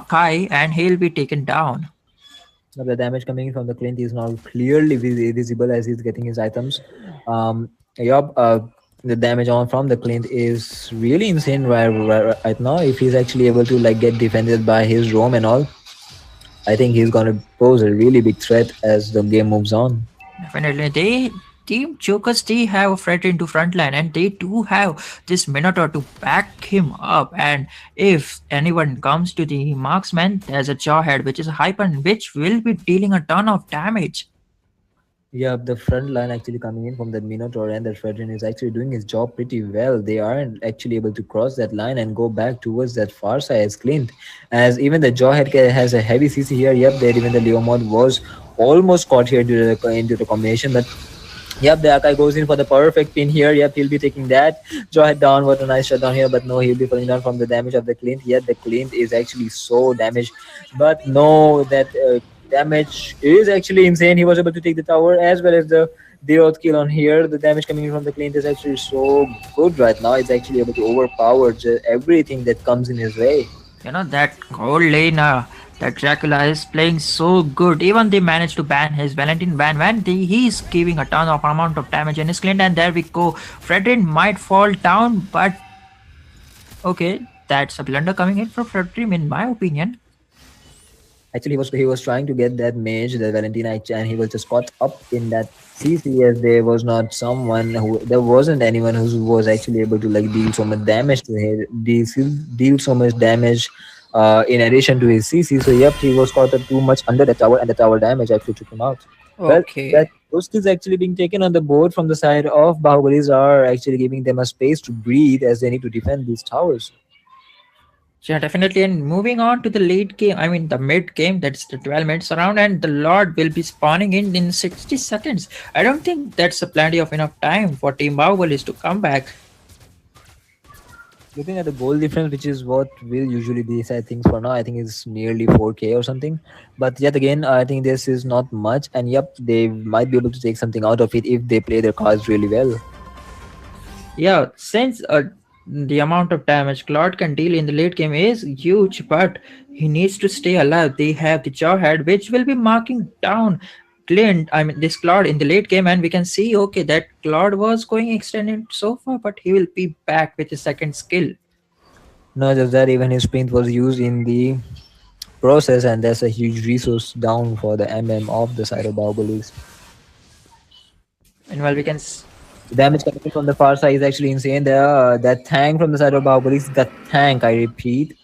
Kai, and he'll be taken down. The damage coming in from the Clint is now clearly visible as he's getting his items. Yup, the damage on from the Clint is really insane right now. If he's actually able to get defended by his roam and all, I think he's gonna pose a really big threat as the game moves on. Definitely, Team Jokers, they have a Fredrin to frontline, and they do have this Minotaur to back him up. And if anyone comes to the marksman, there's a Jawhead, which is a hyper, which will be dealing a ton of damage. Yeah, the front line actually coming in from the Minotaur and the Fredrin is actually doing his job pretty well. They aren't actually able to cross that line and go back towards that far side as Clint. As even the Jawhead has a heavy CC here. Yep, there even the Leomod was almost caught here into the combination, but yep, the Akai goes in for the perfect pin here. Yep, he'll be taking that. Jawhead down. What a nice shutdown here. But no, he'll be falling down from the damage of the Clint. Yet the Clint is actually so damaged. But no, that damage is actually insane. He was able to take the tower as well as the Deoth kill on here. The damage coming in from the Clint is actually so good right now. It's actually able to overpower everything that comes in his way. That whole lane, that Dracula is playing so good. Even they managed to ban his Valentine ban when he's giving a ton of amount of damage in his client, and there we go. Fredrin might fall down, but okay, that's a blunder coming in from Fredrin, in my opinion. Actually, he was trying to get that mage, the Valentina, and he was just caught up in that CC as there wasn't anyone who was actually able to like deal so much damage to him, deal so much damage. In addition to his CC, so yep, he was caught up too much under the tower, and the tower damage actually took him out. Well, Okay. that those kills actually being taken on the board from the side of Bahubalis are actually giving them a space to breathe as they need to defend these towers. Yeah, definitely. And moving on to the late game, I mean the mid game, that's the 12 minutes around, and the Lord will be spawning in 60 seconds. I don't think that's a plenty of enough time for Team Bahubalis to come back. Looking at the goal difference, which is what will usually decide things for now, I think it's nearly 4K or something. But yet again, I think this is not much, and yep, they might be able to take something out of it if they play their cards really well. Yeah, since the amount of damage Claude can deal in the late game is huge, but he needs to stay alive. They have the Jawhead, which will be marking down Clint, I mean this Claude in the late game, and we can see okay that Claude was going extended so far, but he will be back with his second skill. Not just that, even his sprint was used in the process, and that's a huge resource down for the of the side of Bahubalis. And well, we can The damage coming from the far side is actually insane. That tank from the side of Bahubalis, the tank, I repeat,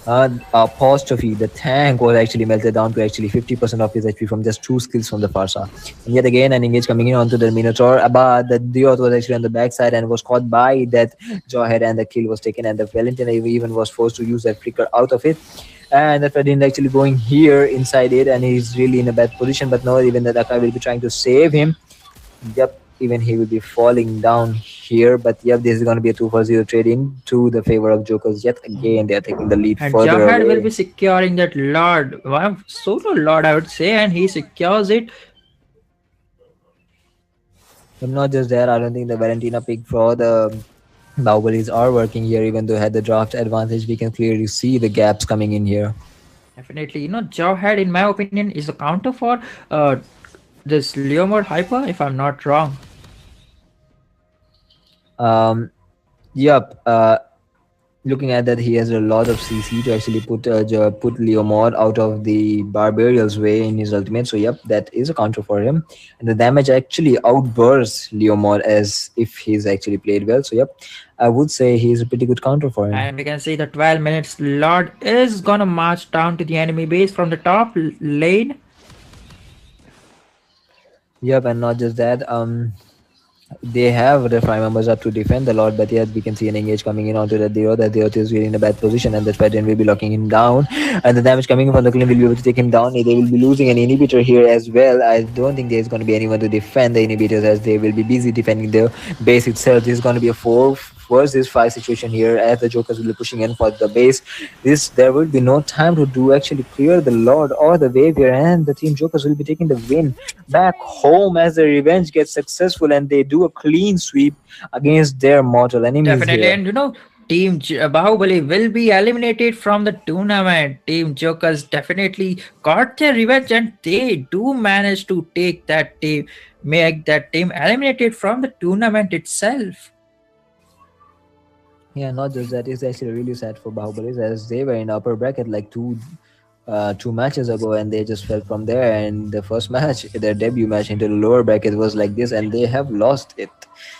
apostrophe, the tank was actually melted down to actually 50% of his HP from just two skills from the Farsa. And yet again, an engage coming in onto the Minotaur, but the Diot was actually on the backside and was caught by that Jawhead, and the kill was taken, and the Valentina even was forced to use that flicker out of it. And the Fredin actually going here inside it, and he's really in a bad position, but no, even the Dakai will be trying to save him. Yep, even he will be falling down here. But yep, this is going to be a 2-for-0 trade into the favor of Jokers. Yet again, they are taking the lead and further Jawhead will away. be securing that Lord, solo Lord, I would say, and he secures it. But not just that, I don't think the Valentina pick for the Bahubalis are working here, even though had the draft advantage. We can clearly see the gaps coming in here. Definitely, Jawhead, in my opinion, is a counter for this Leomord Hyper, if I'm not wrong. Um, yep. Looking at that, he has a lot of CC to actually put Leomord out of the Barbarial's way in his ultimate. So yep, that is a counter for him, and the damage actually outbursts Leomord as if he's actually played well. So yep, I would say he's a pretty good counter for him. And we can see the 12 minutes Lord is gonna march down to the enemy base from the top lane. Yep, and not just that. They have the five members up to defend the Lord, but yet we can see an engage coming in onto the Deo. That Deo is really in a bad position, and the Fedrin will be locking him down. And the damage coming from the Clean will be able to take him down. They will be losing an inhibitor here as well. I don't think there's going to be anyone to defend the inhibitors, as they will be busy defending the base itself. This is going to be a 4 versus 5 situation here, as the Jokers will be pushing in for the base. There will be no time to do actually clear the Lord or the wave here, and the Team Jokers will be taking the win back home as the revenge gets successful, and they do a clean sweep against their mortal enemies Definitely, here. and Team Bahubali will be eliminated from the tournament. Team Jokers definitely got their revenge, and they do manage to make that team eliminated from the tournament itself. Yeah, not just that, it's actually really sad for Bahubalis, as they were in the upper bracket like two matches ago, and they just fell from there. And the first match, their debut match into the lower bracket, was like this, and they have lost it.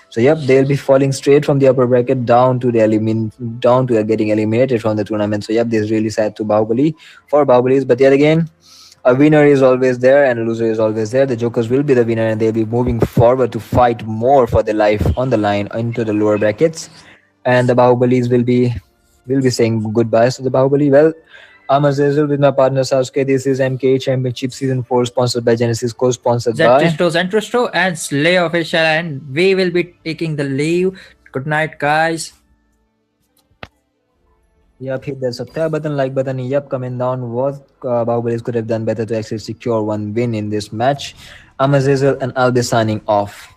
So yep, they'll be falling straight from the upper bracket down to getting eliminated from the tournament. So yep, this is really sad to Bahubalis. But yet again, A winner is always there and a loser is always there. The Jokers will be the winner and they'll be moving forward to fight more for their life on the line into the lower brackets. And the Bahubalis will be saying goodbyes to the Bahubali. Well, I'm Azazel with my partner Sasuke. This is MKE Championship Season 4 sponsored by Genesis, co-sponsored by. Zentro Store, and Slay Official, and we will be taking the leave. Good night, guys. Yep, hit that subscribe button, like button. Yep, comment down what Bahubalis could have done better to actually secure one win in this match. I'm Azazel and I'll be signing off.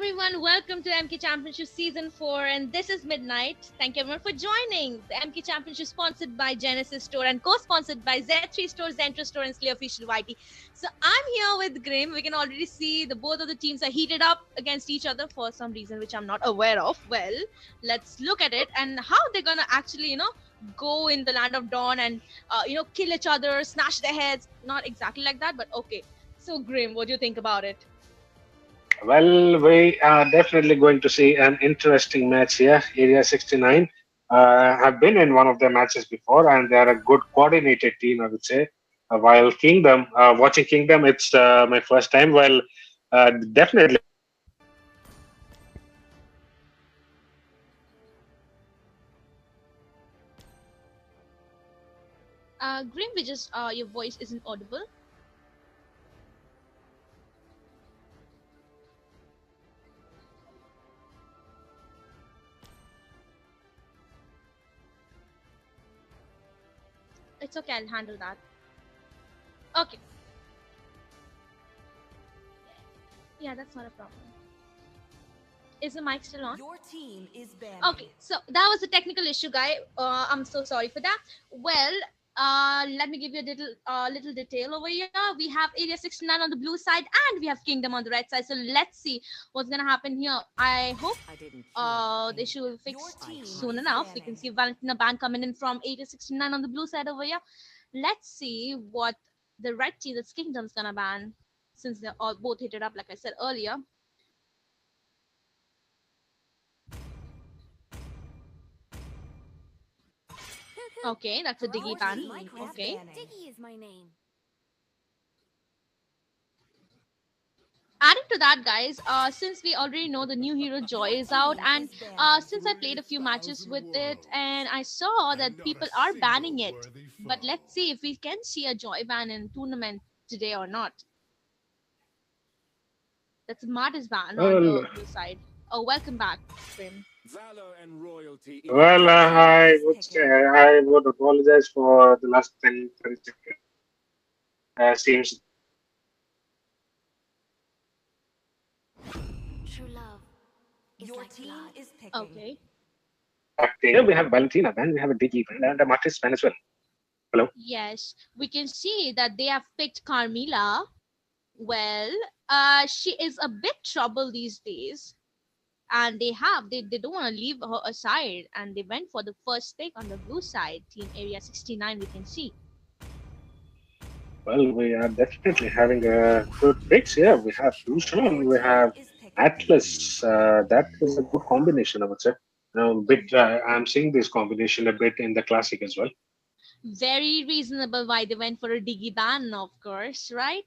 everyone, welcome to MK Championship Season 4, and this is Midnight. Thank you everyone for joining. The MK Championship sponsored by Genesis Store and co-sponsored by Z3 Store, Zentro Store, and Slay Official YT. So I'm here with Grim. We can already see the both of the teams are heated up against each other for some reason which I'm not aware of. Well, let's look at it and how they're gonna actually, go in the land of dawn and kill each other, smash their heads. Not exactly like that, but okay. So Grim, what do you think about it? Well, we are definitely going to see an interesting match here. Area 69 have been in one of their matches before, and they are a good coordinated team, I would say. While Kingdom, watching Kingdom, it's my first time. Well, definitely. Grim, we just your voice isn't audible. It's okay, I'll handle that. Okay. Yeah, that's not a problem. Is the mic still on? Your team is banned. Okay, so that was a technical issue, guy. I'm so sorry for that. Well, let me give you a little detail over here. We have Area 69 on the blue side, and we have Kingdom on the red side. So let's see what's gonna happen here. I hope they should fix soon enough. We can see Valentina Band coming in from Area 69 on the blue side over here. Let's see what the red team, that's Kingdom's gonna ban, since they're all both hit it up, like I said earlier. Okay, that's a Diggy ban. Okay. Diggy is my name. Adding to that, guys, since we already know the new hero Joy is out, and since I played a few matches with it, and I saw that people are banning it. But let's see if we can see a Joy ban in tournament today or not. That's the smartest ban on Well, the blue side. Oh, welcome back, Grim. Valor and royalty. well, I would say I would apologize for the last 10, 30 seconds. Seems True love is Your like team blood. is picking. Okay. here we have Valentina, then we have a Digi, and a Martis fan as well. Hello. Yes, we can see that they have picked Carmilla. Well, she is a bit trouble these days, and they don't want to leave her aside, and they went for the first pick on the blue side, team area 69. We can see. Well, we are definitely having a good picks here. We have Lucian, we have Atlas. That is a good combination, I would say. I'm seeing this combination a bit in the classic as well. Very reasonable why they went for a Diggy ban, of course, right?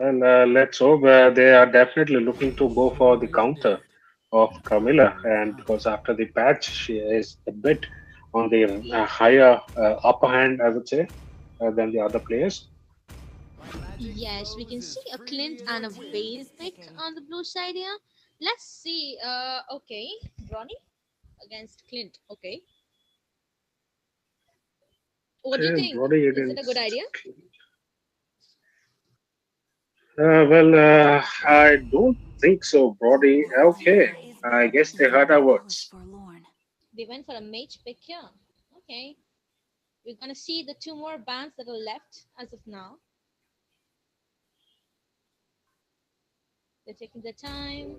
Well, let's hope they are definitely looking to go for the counter of Camilla, and because after the patch, she is a bit on the higher upper hand, I would say, than the other players. Yes, we can see a Clint and a Vale pick on the blue side here. Let's see. Okay, Ronnie against Clint. Okay. What do you Okay, think? Brody Is it a good against. idea? Well, I don't think so, Brody. Okay, I guess they heard our words. They went for a mage pick here. Okay. We're gonna see the two more bands that are left as of now. They're taking their time.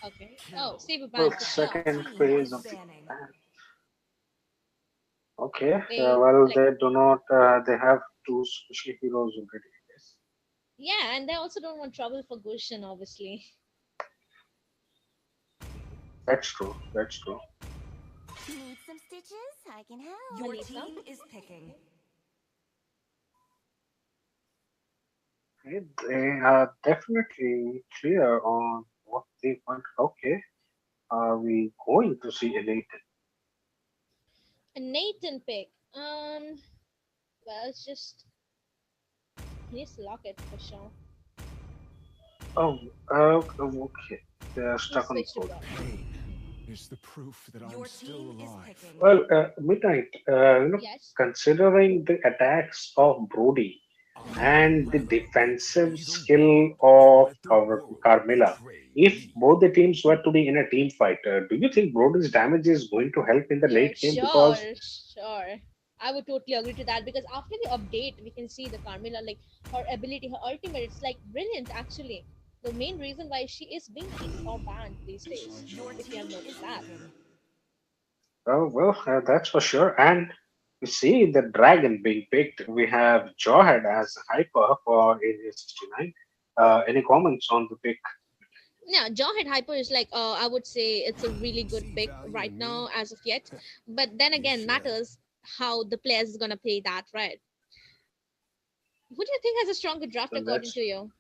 Okay. Oh, save a Oh, band for sure. second phase of the ban. Okay, They well, like, they do not. They have two special heroes already. Yes. yeah, and they also don't want trouble for Gushin, obviously. That's true. That's true. Need some stitches? I can help. Your Melissa? team is picking. Okay, they are definitely clear on what they want. Okay, are we going to see a Nathan? A Nathan pick. Well, it's just he needs to lock it for sure. Oh, okay. They are He'll stuck on switch to both. block. Pain It's the proof that Your I'm still team is alive. picking. Well, Midnight, Yes. considering the attacks of Brody I'm and the Rebel. defensive Be the skill one to of let the world Carmilla, betray if me. both the teams were to be in a team fight, do you think Brody's damage is going to help in the late game? Sure, Because sure. I would totally agree to that because after the update, we can see the Carmilla, like her ability, her ultimate, it's like brilliant actually. The main reason why she is being picked or banned these days, Your if you have team is noticed that. picking. that's for sure. And we see the dragon being picked. We have Jawhead as hyper for Area 69. Any comments on the pick? Yeah, Jawhead Hyper is like, I would say it's a really good See pick value right in me? now as of yet. But then You again, should. matters how the players is gonna play that, right? Who do you think has a stronger draft Well, according that's to you?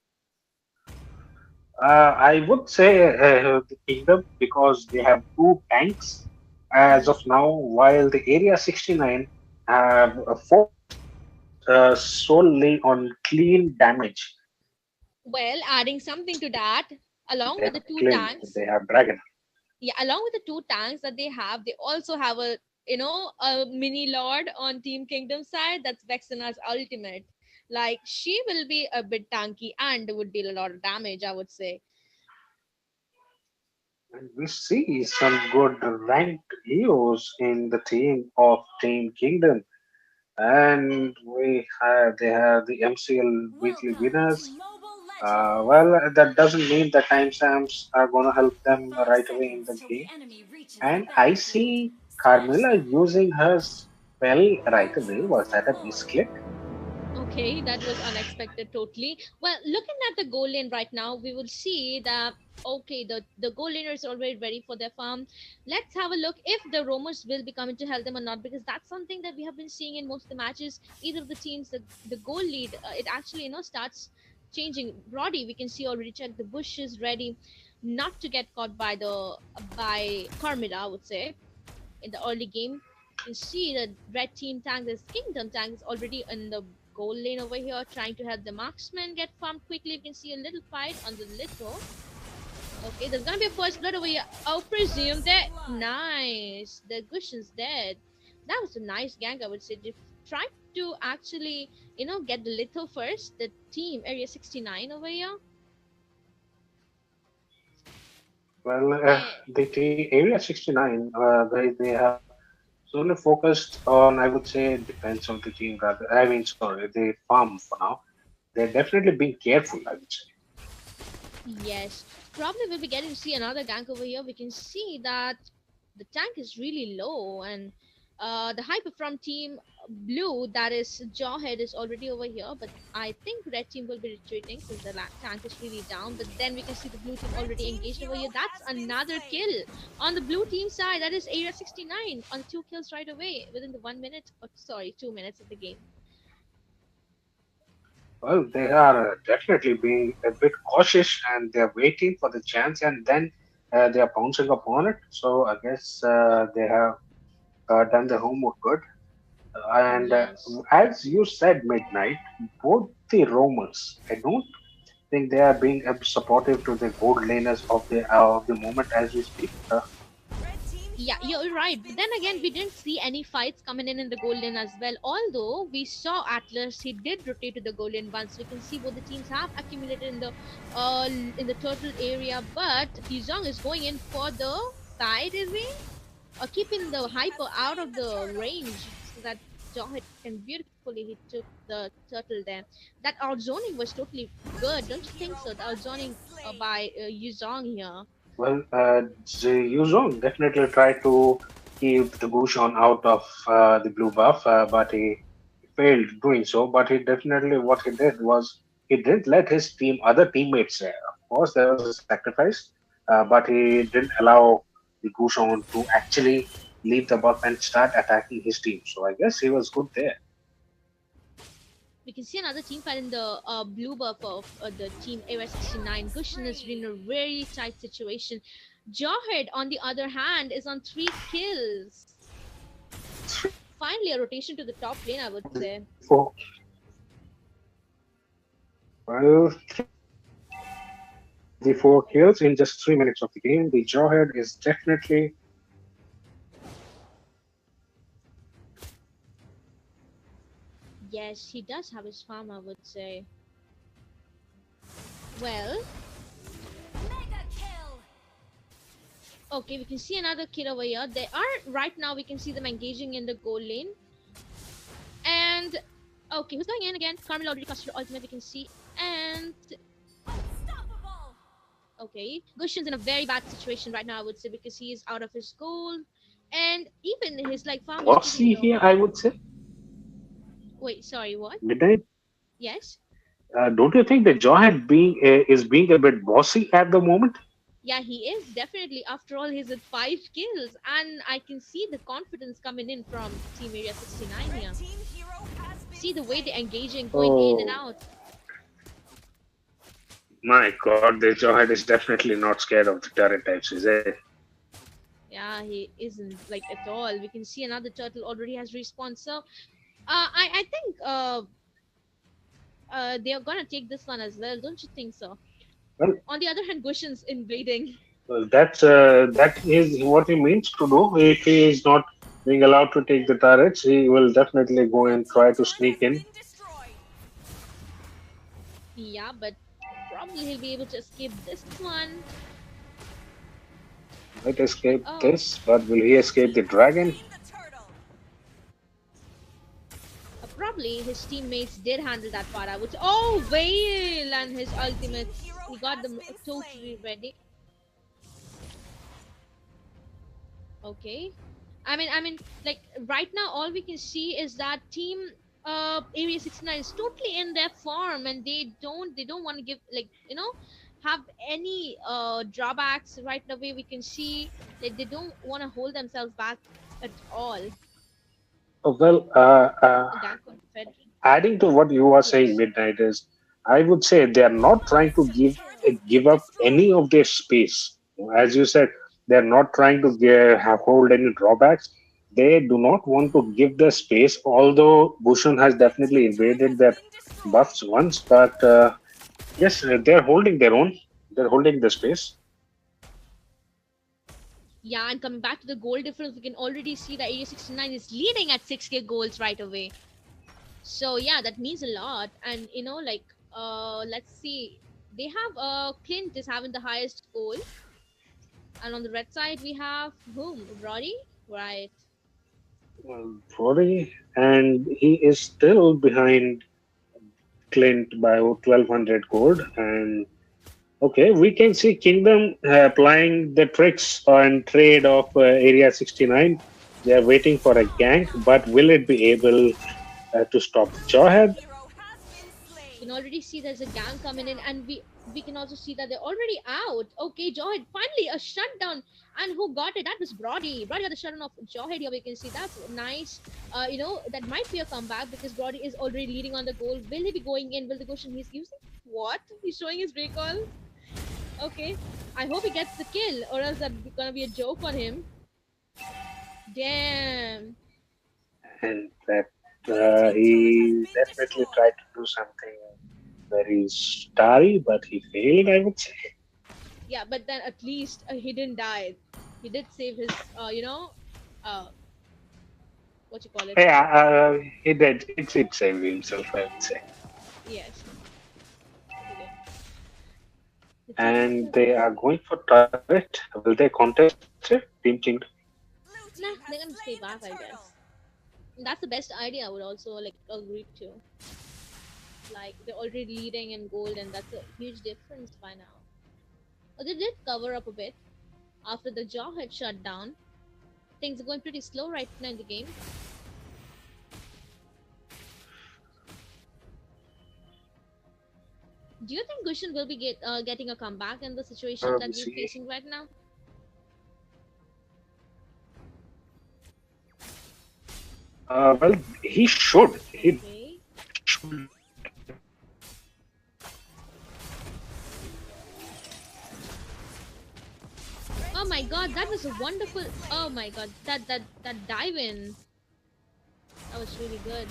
I would say the Kingdom because they have two tanks as Hmm. of now, while the Area 69 have focused solely on clean damage. Well, adding something to that, along They with have the two Clint, tanks, they have Dragon. yeah, along with the two tanks that they also have a a mini lord on Team Kingdom side. That's Vexena's ultimate. Like she will be a bit tanky and would deal a lot of damage, I would say. And we see some good ranked heroes in the team of Team Kingdom. And they have the MCL weekly Welcome to winners. Mobile Legends! That doesn't mean the timestamps are going to help them 5 right away in seconds the till the game. enemy reaches the And I battlefield. see Smash Carmilla them! using her spell right Your away. troops Was that a deployed. misclick? Okay, that was unexpected totally. Well, looking at the goal lane right now, we will see that okay, the goal laner is already ready for their farm. Let's have a look if the roamers will be coming to help them or not, because that's something that we have been seeing in most of the matches. Either of the teams, the goal lead, it actually starts changing. Brody, we can see already check the bush is ready, not to get caught by the by Carmilla, I would say in the early game. You can see the red team tank, this kingdom tank is already in the goal lane over here, trying to help the marksman get farmed quickly. You can see a little fight on the little. Okay, there's gonna be a first blood over here. I'll presume First that. blood. Nice. The Gushion's dead. That was a nice gank, I would say. They tried to actually, get the little first. The team Area 69 over here. Well, And the Area 69, they have solely focused on, I would say, defense of the team rather. I mean, sorry, the farm for now. They're definitely being careful, I would say. yes, probably we'll be getting to see another gank over here. We can see that the tank is really low, and the hyper from team blue, that is Jawhead, is already over here. But I think red team will be retreating since the tank is really down. But then we can see the blue team Red already team's engaged over hero here. That's has been another slain. kill on the blue team side. That is Area 69 on two kills right away within the 1 minute, or sorry, 2 minutes of the game. Well, they are definitely being a bit cautious and they're waiting for the chance and then they are pouncing upon it. So I guess they have done the homework good. And Yes. as you said, Midnight, both the Romans, I don't think they are being supportive to the gold laners of the moment as we speak. Red team Yeah, hero you're has right. But been then again, we slain. didn't see any fights coming in the golden as well. Although we saw Atlas, he did rotate to the golden once. We can see both the teams have accumulated in the turtle area. But Yuzong is going in for the fight, is he? Or keeping Blue the team has hyper out slain of the the turtle. range so that Jawhead can beautifully he took the turtle there. That outzoning was totally Blue good, don't team you think hero so? The has been outzoning slain. by Yuzong here. Well, the Yuzong definitely tried to keep the Gushon out of the blue buff, but he failed doing so. But he definitely, what he did was he didn't let his other teammates. Of course, there was a sacrifice, but he didn't allow the Gushon to actually leave the buff and start attacking his team. So I guess he was good there. We can see another team fight in the blue buff of the team Area 69. Killing Gushin is in spree. a very tight situation. Jawhead, on the other hand, is on 3 kills. Finally, a rotation to the top lane, I would say. Four, well, 3 kills in just 3 minutes of the game. The Jawhead is definitely Yes, he does have his farm, I would say. Well, Mega kill. okay, we can see another kid over here. They are right now. We can see them engaging in the goal lane. And okay, who's going in again? Carmel already cast her ultimate. We can see. And Unstoppable. okay, Gushin's in a very bad situation right now, I would say, because he is out of his goal, and even his like farm is pretty Bossy low. here, I would say. Wait, sorry, what? Midnight. Yes. Don't you think the Jawhead is being a bit bossy at the moment? Yeah, he is definitely. After all, he's at 5 kills, and I can see the confidence coming in from Team Area 69 here. Red team hero has been See the way they're slain. engaging, going in and Oh out. my God, the Jawhead is definitely not scared of the turret types, is it? Yeah, he isn't like at all. We can see another turtle already has respawned. So, I think they are gonna take this one as well, don't you think so? Well, On the other hand, Gushin's invading. that is what he means to do. If he is not being allowed to take the turrets, he will definitely go Red and team try to turret sneak has in. been destroyed. Yeah, but probably he'll be able to escape this one. Might escape Oh, this, but will he escape the dragon? Slain the turtle. probably his teammates did handle that part. I would say. Oh, Vale and his Red team ultimates. hero He got has them been totally slain. ready. Okay. I mean, like right now, all we can see is that team Area 69 is totally in their farm, and they don't want to give like have any drawbacks right away. We can see that they don't want to hold themselves back at all. Oh, well, A gang on Fed. adding to what you are saying, Yes. Midnight, is I would say they are not trying to Monster kill. give up any of their space. As you said, they are not trying to hold any drawbacks. They do not want to give the space, although Bhushan has Red definitely team turret invaded has their been destroyed. buffs once, but yes, they're holding their own. They're holding the space. Yeah, and coming back to the goal difference, we can already see that Area 69 is leading at 6k goals right away. So yeah, that means a lot. And like let's see. They have Clint is having the highest goal. And on the red side we have whom? Roddy? Right. Rory, and he is still behind Clint by 1200 gold. And okay, we can see Kingdom applying the tricks and trade of Area 69. They are waiting for a gank, but will it be able to stop the Blue team Jawhead? hero has been You can slain. already see there's a gang coming in, and we can also see that they're already out. Okay, Jawhead finally a shutdown. And who got it? That was Brody. Brody got the shutdown of Jawhead here. We can see that's nice. That might be a comeback because Brody is already leading on the goal. Will he be going in? Will the question he's using what? He's showing his recall. Okay. I hope he gets the kill, or else that's gonna be a joke on him. Damn. And that Blue team turret has he been definitely tried destroyed. to do something very starry, but he failed, I would say. Yeah, but then at least he didn't die. He did save his, uh, what you call it? Yeah, he did. It saved himself, I would say. Yes, he did. The team And Raptors they is. are going for turret. Will they contest it? Team Kingdom. Blue Nah, team they're has gonna stay slain the back, I turtle. guess. That's the best idea. I would also like agree to. Like they're already leading in gold, and that's a huge difference by now. But they did cover up a bit after the jaw had shut down. Things are going pretty slow right now in the game. Do you think Gushin will be getting a comeback in the situation We that we're see. facing right now? Well, he should. He Okay. should. Red Oh my team god, that hero was a has been wonderful. Oh slain. my god, that dive in. That was really good.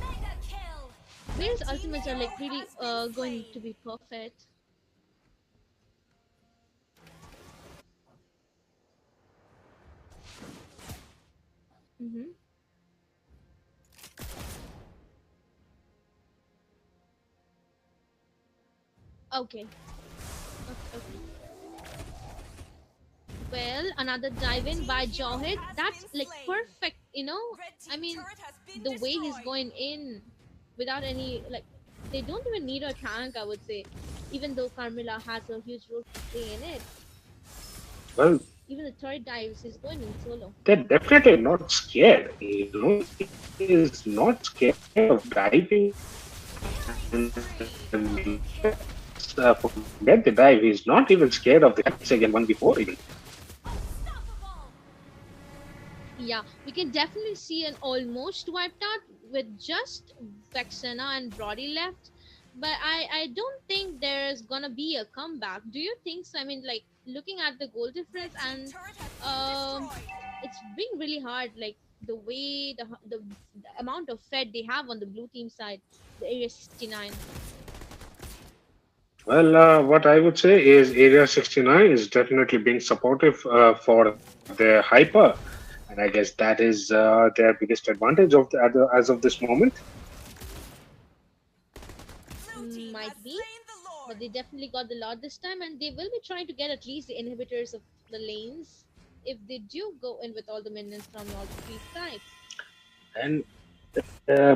Mega kill. Vale's Red team ultimates are hero like really has been going to slain. be perfect. Mm-hmm. Okay. Okay. Okay. Well, another dive in by Jawhead. That's like perfect, you know. I mean, the way he's going in without any like they don't even need a tank, I would say. Even though Carmilla has a huge role to play in it. Well, Even the turret dives, he's going in solo. they're definitely not scared. He is not scared of diving and let's forget the dive. He's not even scared of the kills again, one before even. Yeah, we can definitely see an almost wiped out with just Vexena and Brody left. But I don't think there's gonna be a comeback. Do you think so? I mean, like looking at the goal difference and um, it's being really hard. Like the way the amount of Fed they have on the blue team side, the Area 69. Well, what I would say is Area 69 is definitely being supportive for the hyper, and I guess that is their biggest advantage of as of this moment. Might be, but they definitely got the lot this time, and they will be trying to get at least the inhibitors of the lanes if they do go in with all the minions from all three sides. And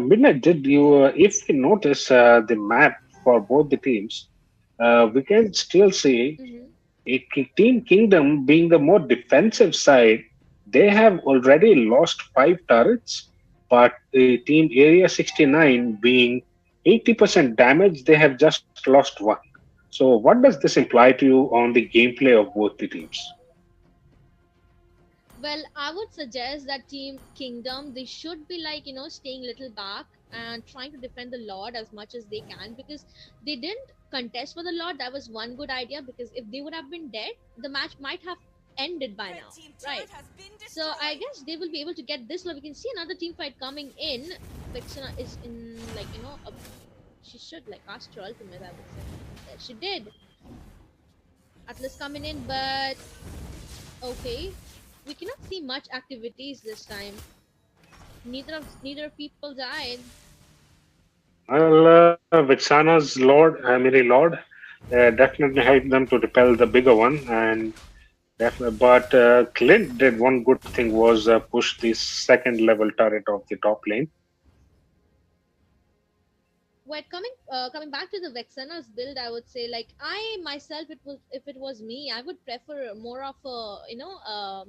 Midnight, did you, if you notice the map for both the teams, we can still see Mm-hmm. Team Kingdom being the more defensive side. They have already lost 5 turrets, but Team Area 69 being 80% damage, they have just lost one. So, what does this imply to you on the gameplay of both the teams? Well, I would suggest that Team Kingdom they should be like staying little back and trying to defend the Lord as much as they can because they didn't contest for the Lord. That was one good idea because if they would have been dead, the match might have ended by now, right? So I guess they will be able to get this. We can see another team fight coming in. Vexena is in she should like cast her ultimate. I would say yeah, she did. Atlas coming in, but okay, we cannot see much activities this time. Neither people died. Well, Vixana's Lord, Mini Lord, definitely helped them to repel the bigger one, and but Clint did one good thing was push the second level turret of the top lane. Wait, coming back to the Vexena's build, I would say like I myself, it was if it was me, I would prefer more of a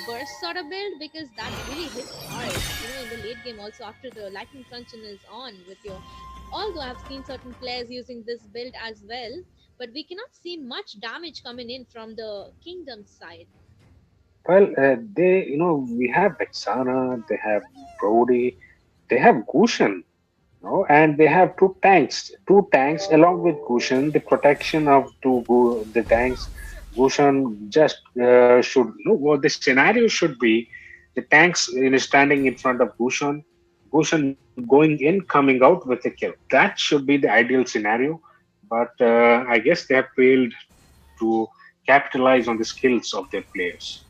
burst sort of build because that really hits hard. In the late game also after the lightning truncheon is on with your. Although I've seen certain players using this build as well, but we cannot see much damage coming in from the kingdom side. Well, we have Vexana, they have Brody, they have Gushan, and they have two tanks along with Gushan. The protection of the tanks, Gushan just should, what the scenario should be, the tanks standing in front of Gushan going in, coming out with a kill. That should be the ideal scenario, but I guess they have failed to capitalize on the skills of their players.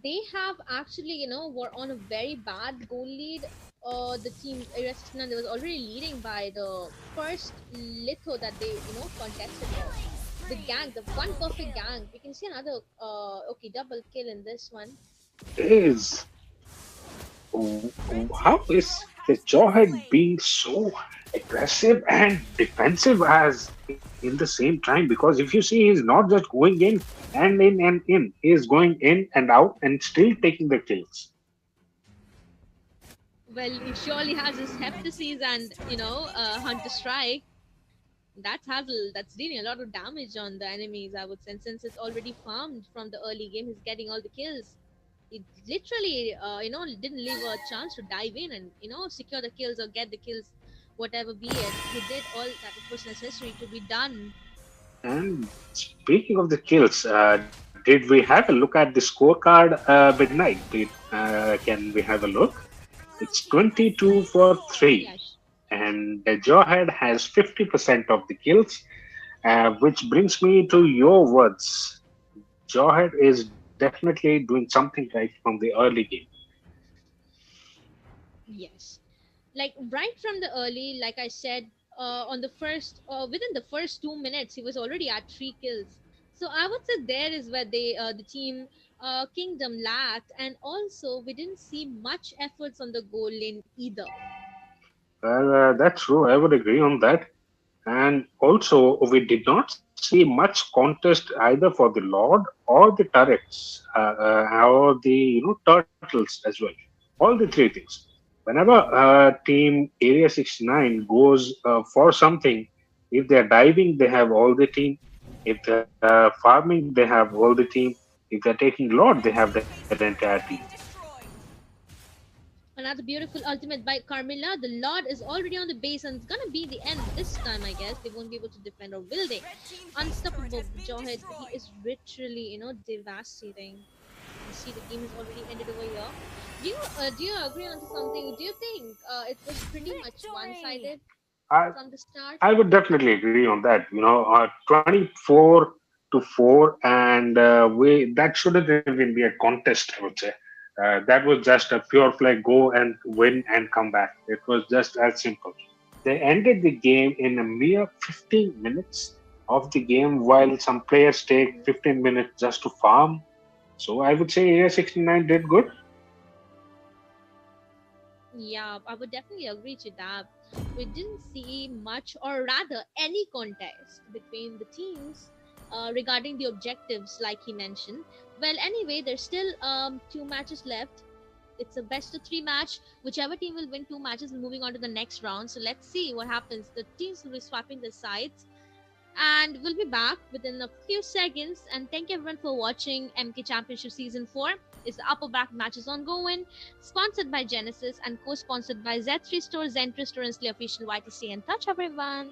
They have actually, were on a very bad goal lead. The team Irresistant was already leading by the first litho that they, contested for. The gang, the one perfect gang. We can see another, okay, double kill in this one. Is how is the Jawhead being so aggressive and defensive as in the same time? Because if you see, he's not just going in, he is going in and out and still taking the kills. Well, he surely has his Heptases and, Hunter Strike. That's Hazel. That's dealing a lot of damage on the enemies, I would say. And since it's already farmed from the early game, he's getting all the kills. He literally, didn't leave a chance to dive in and, secure the kills or get the kills, whatever be it. He did all that it was necessary to be done. And speaking of the kills, did we have a look at the scorecard midnight? Can we have a look? It's 22 for 3, Yes. and the Jawhead has 50% of the kills. Which brings me to your words. Jawhead is definitely doing something right from the early game. Yes. Like right from the early, like I said, on the first within the first 2 minutes he was already at 3 kills. So I would say there is where the team Kingdom lacked, and also we didn't see much efforts on the goal lane either. Well, that's true. I would agree on that. And also, we did not see much contest either for the Lord or the turrets, or the turtles as well. All the three things. Whenever Team Area 69 goes for something, if they're diving, they have all the team. If they're farming, they have all the team. If they're taking Lord, they have that entire team. Another beautiful ultimate by Carmilla. The Lord is already on the base, and it's gonna be the end this time, I guess. They won't be able to defend, or will they? Unstoppable. The Jawhead, he is literally, devastating. You see, the game is already ended over here. Do you agree on to something? Do you think it was pretty much one Victory! sided I, from the start? I would definitely agree on that. 24 to 4, and we that shouldn't even be a contest, I would say. That was just a pure play go and win and come back. It was just as simple. They ended the game in a mere 15 minutes of the game, while some players take 15 minutes just to farm. So I would say A69 did good. Yeah, I would definitely agree to that. We didn't see much, or rather, any contest between the teams regarding the objectives, like he mentioned. Well, anyway, there's still 2 matches left. It's a best of 3 match. Whichever team will win 2 matches will moving on to the next round. So let's see what happens. The teams will be swapping the sides, and we'll be back within a few seconds. And thank you everyone for watching MK Championship Season 4. Is the upper back matches ongoing, sponsored by Genesis and co-sponsored by Z3 Store, Zentro Store, and Slay Official YTC. And touch everyone.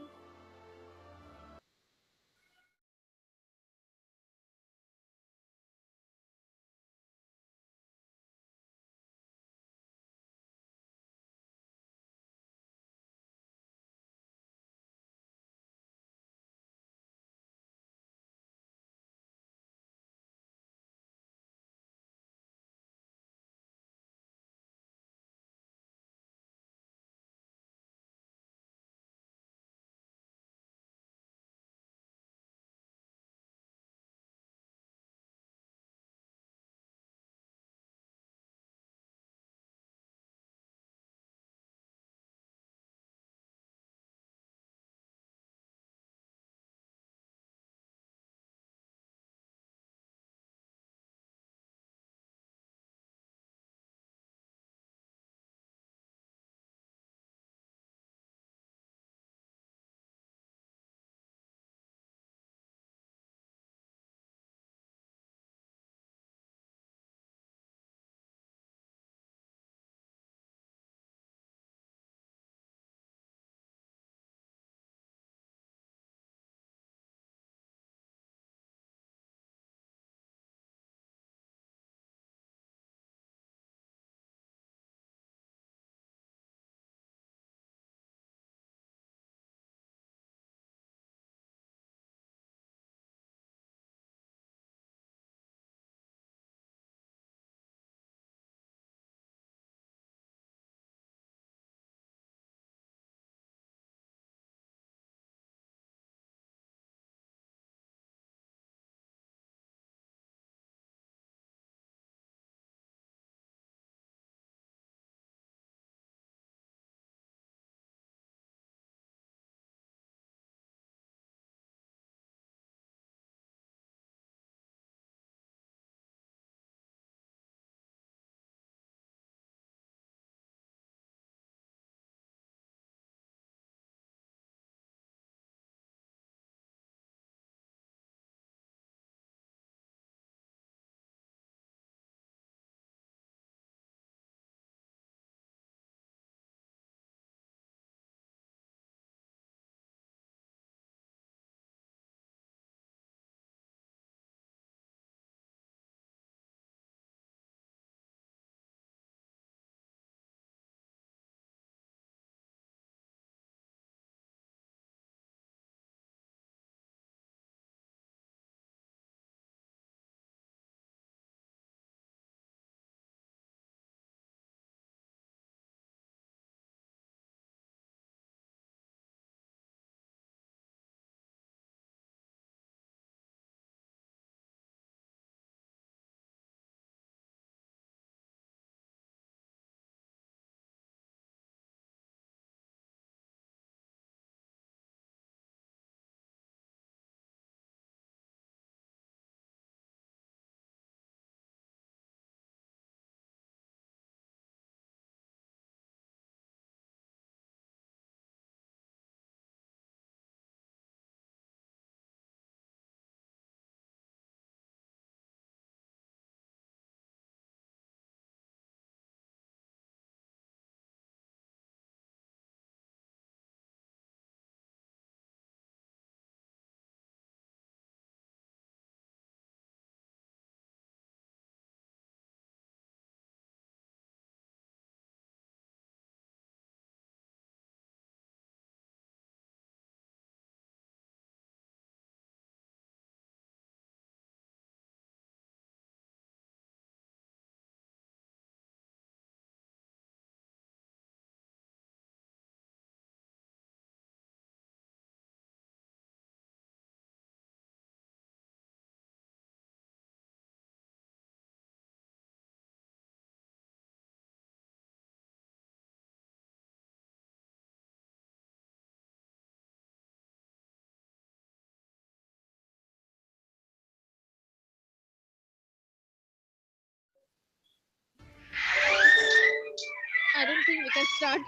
Jesse, we can start.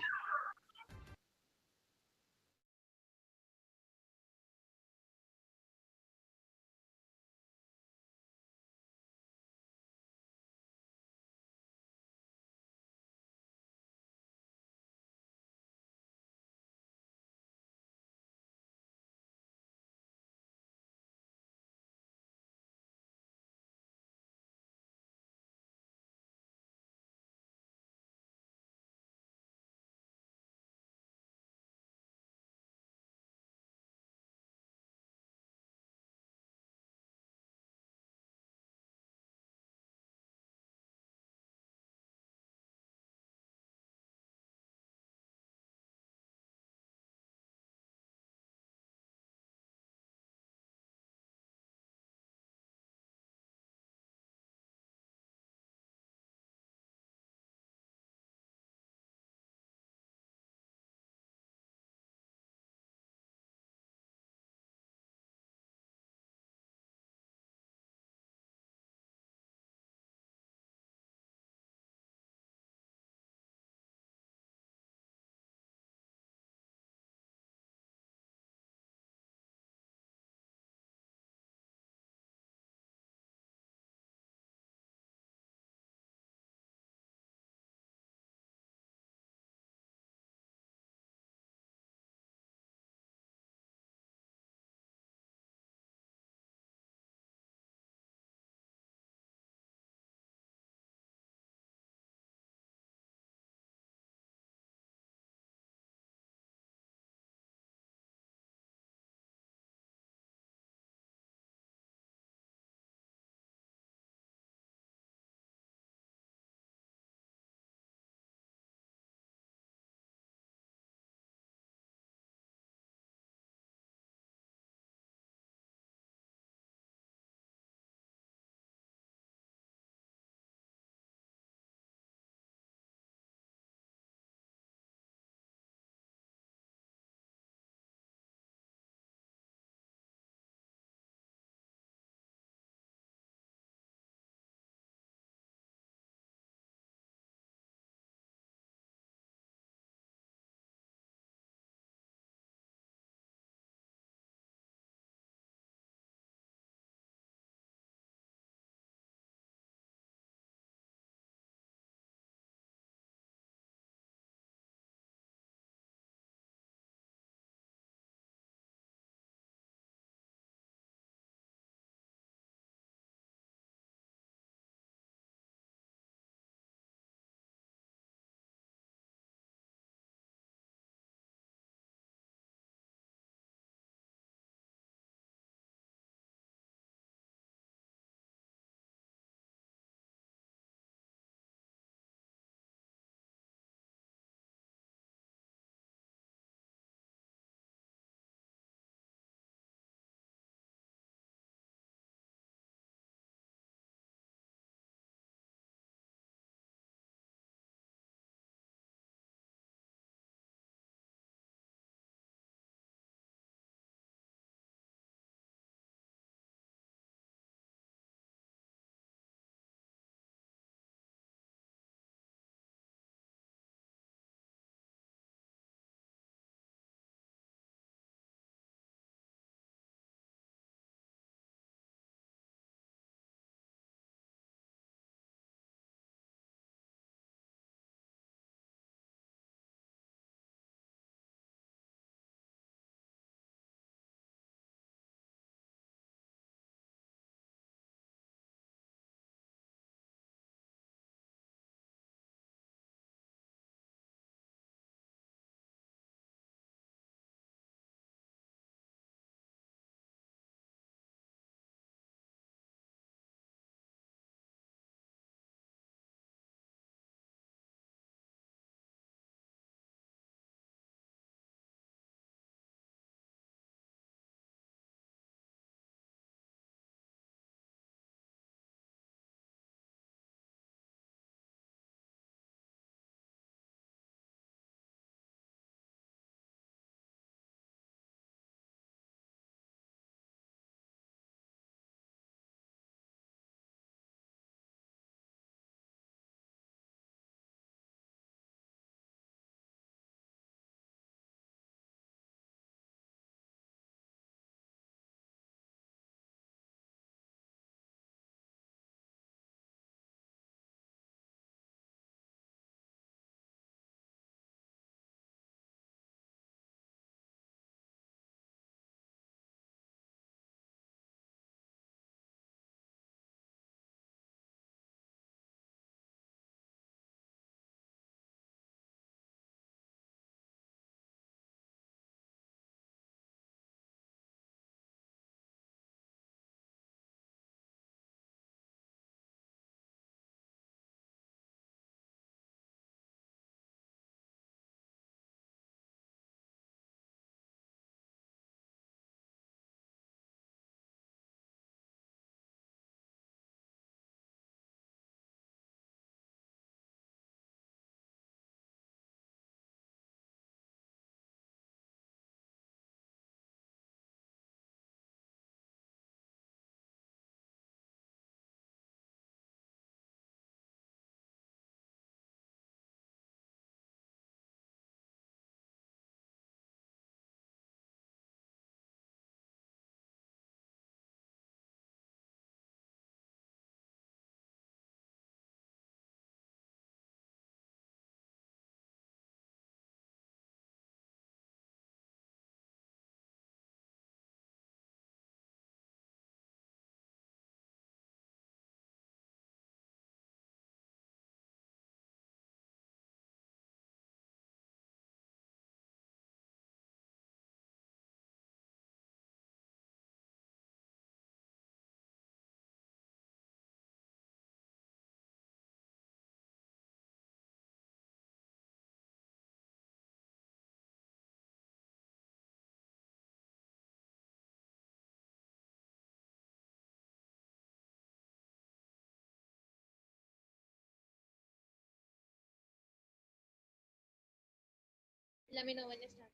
Let me know when you start.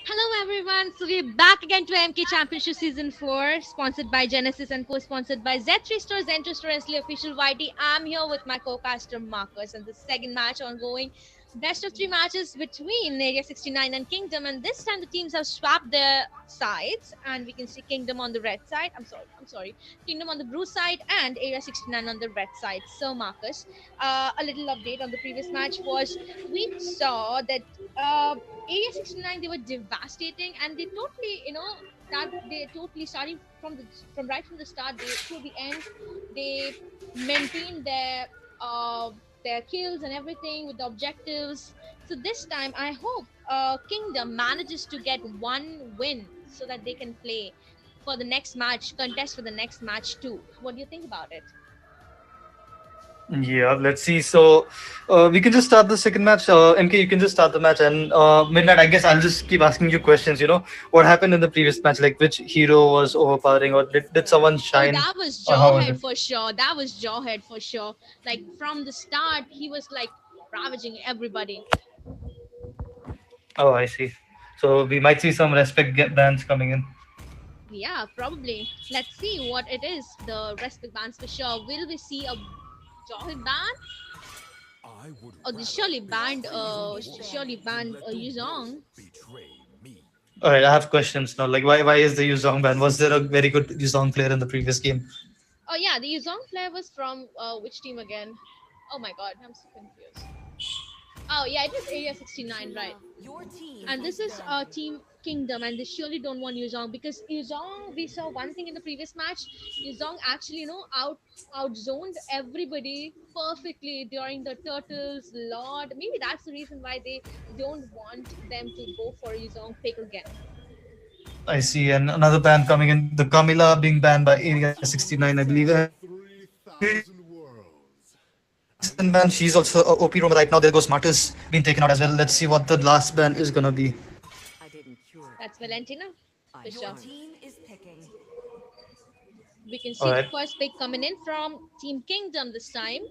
Hello everyone, so we're back again to MK Championship Season 4, sponsored by Genesis and co-sponsored by Z3 Store, Zentro Store, and Official YT. I'm here with my co-caster Marcus, and the second match ongoing. Best of three matches between Area 69 and Kingdom, and this time the teams have swapped their sides, and we can see Kingdom on the red side. I'm sorry, Kingdom on the blue side, and Area 69 on the red side. So Marcus, a little update on the previous match was we saw that. Area 69 they were devastating and they totally that they totally starting from right from the start they to the end they maintained their kills and everything with the objectives. So this time I hope Kingdom manages to get one win so that they can play for the next match, contest for the next match too. What do you think about it? Yeah, let's see. So we can just start the second match. MK, you can just start the match, and Midnight. I guess I'll just keep asking you questions. What happened in the previous match? Like which hero was overpowering, or did someone Oh, shine, that was or how was Jawhead it? for sure. That was Jawhead for sure. Like from the start, he was like ravaging everybody. Oh, I see. So we might see some respect bands coming in. Yeah, probably. Let's see what it is. The respect bans for sure. Will we see a Jawhead ban? I would Or they surely banned Yuzong. All right, I have questions now. Like, why is the Yuzong ban? Was there a very good Yuzong player in the previous game? Oh yeah, the Yuzong player was from which team again? Oh my god, I'm so confused. Oh yeah, it was Area 69, right? Your team And this has is won. Team Kingdom, and they surely don't want Yuzong because Yuzong. We saw one thing in the previous match. Yuzong actually, outzoned everybody perfectly during the Turtles Lord. Maybe that's the reason why they don't want them to go for Yuzong pick again. I see, and another ban coming in. The Camilla being banned by Area Your 69, team I believe. has And 3,000 worlds. recent ban, she's also a OP roamer right now. There goes Martyrs being taken out as well. Let's see what the last ban is gonna be. I didn't cure That's Valentina for Your sure. team is picking. We can All see the right. first pick coming in from Team Kingdom this time.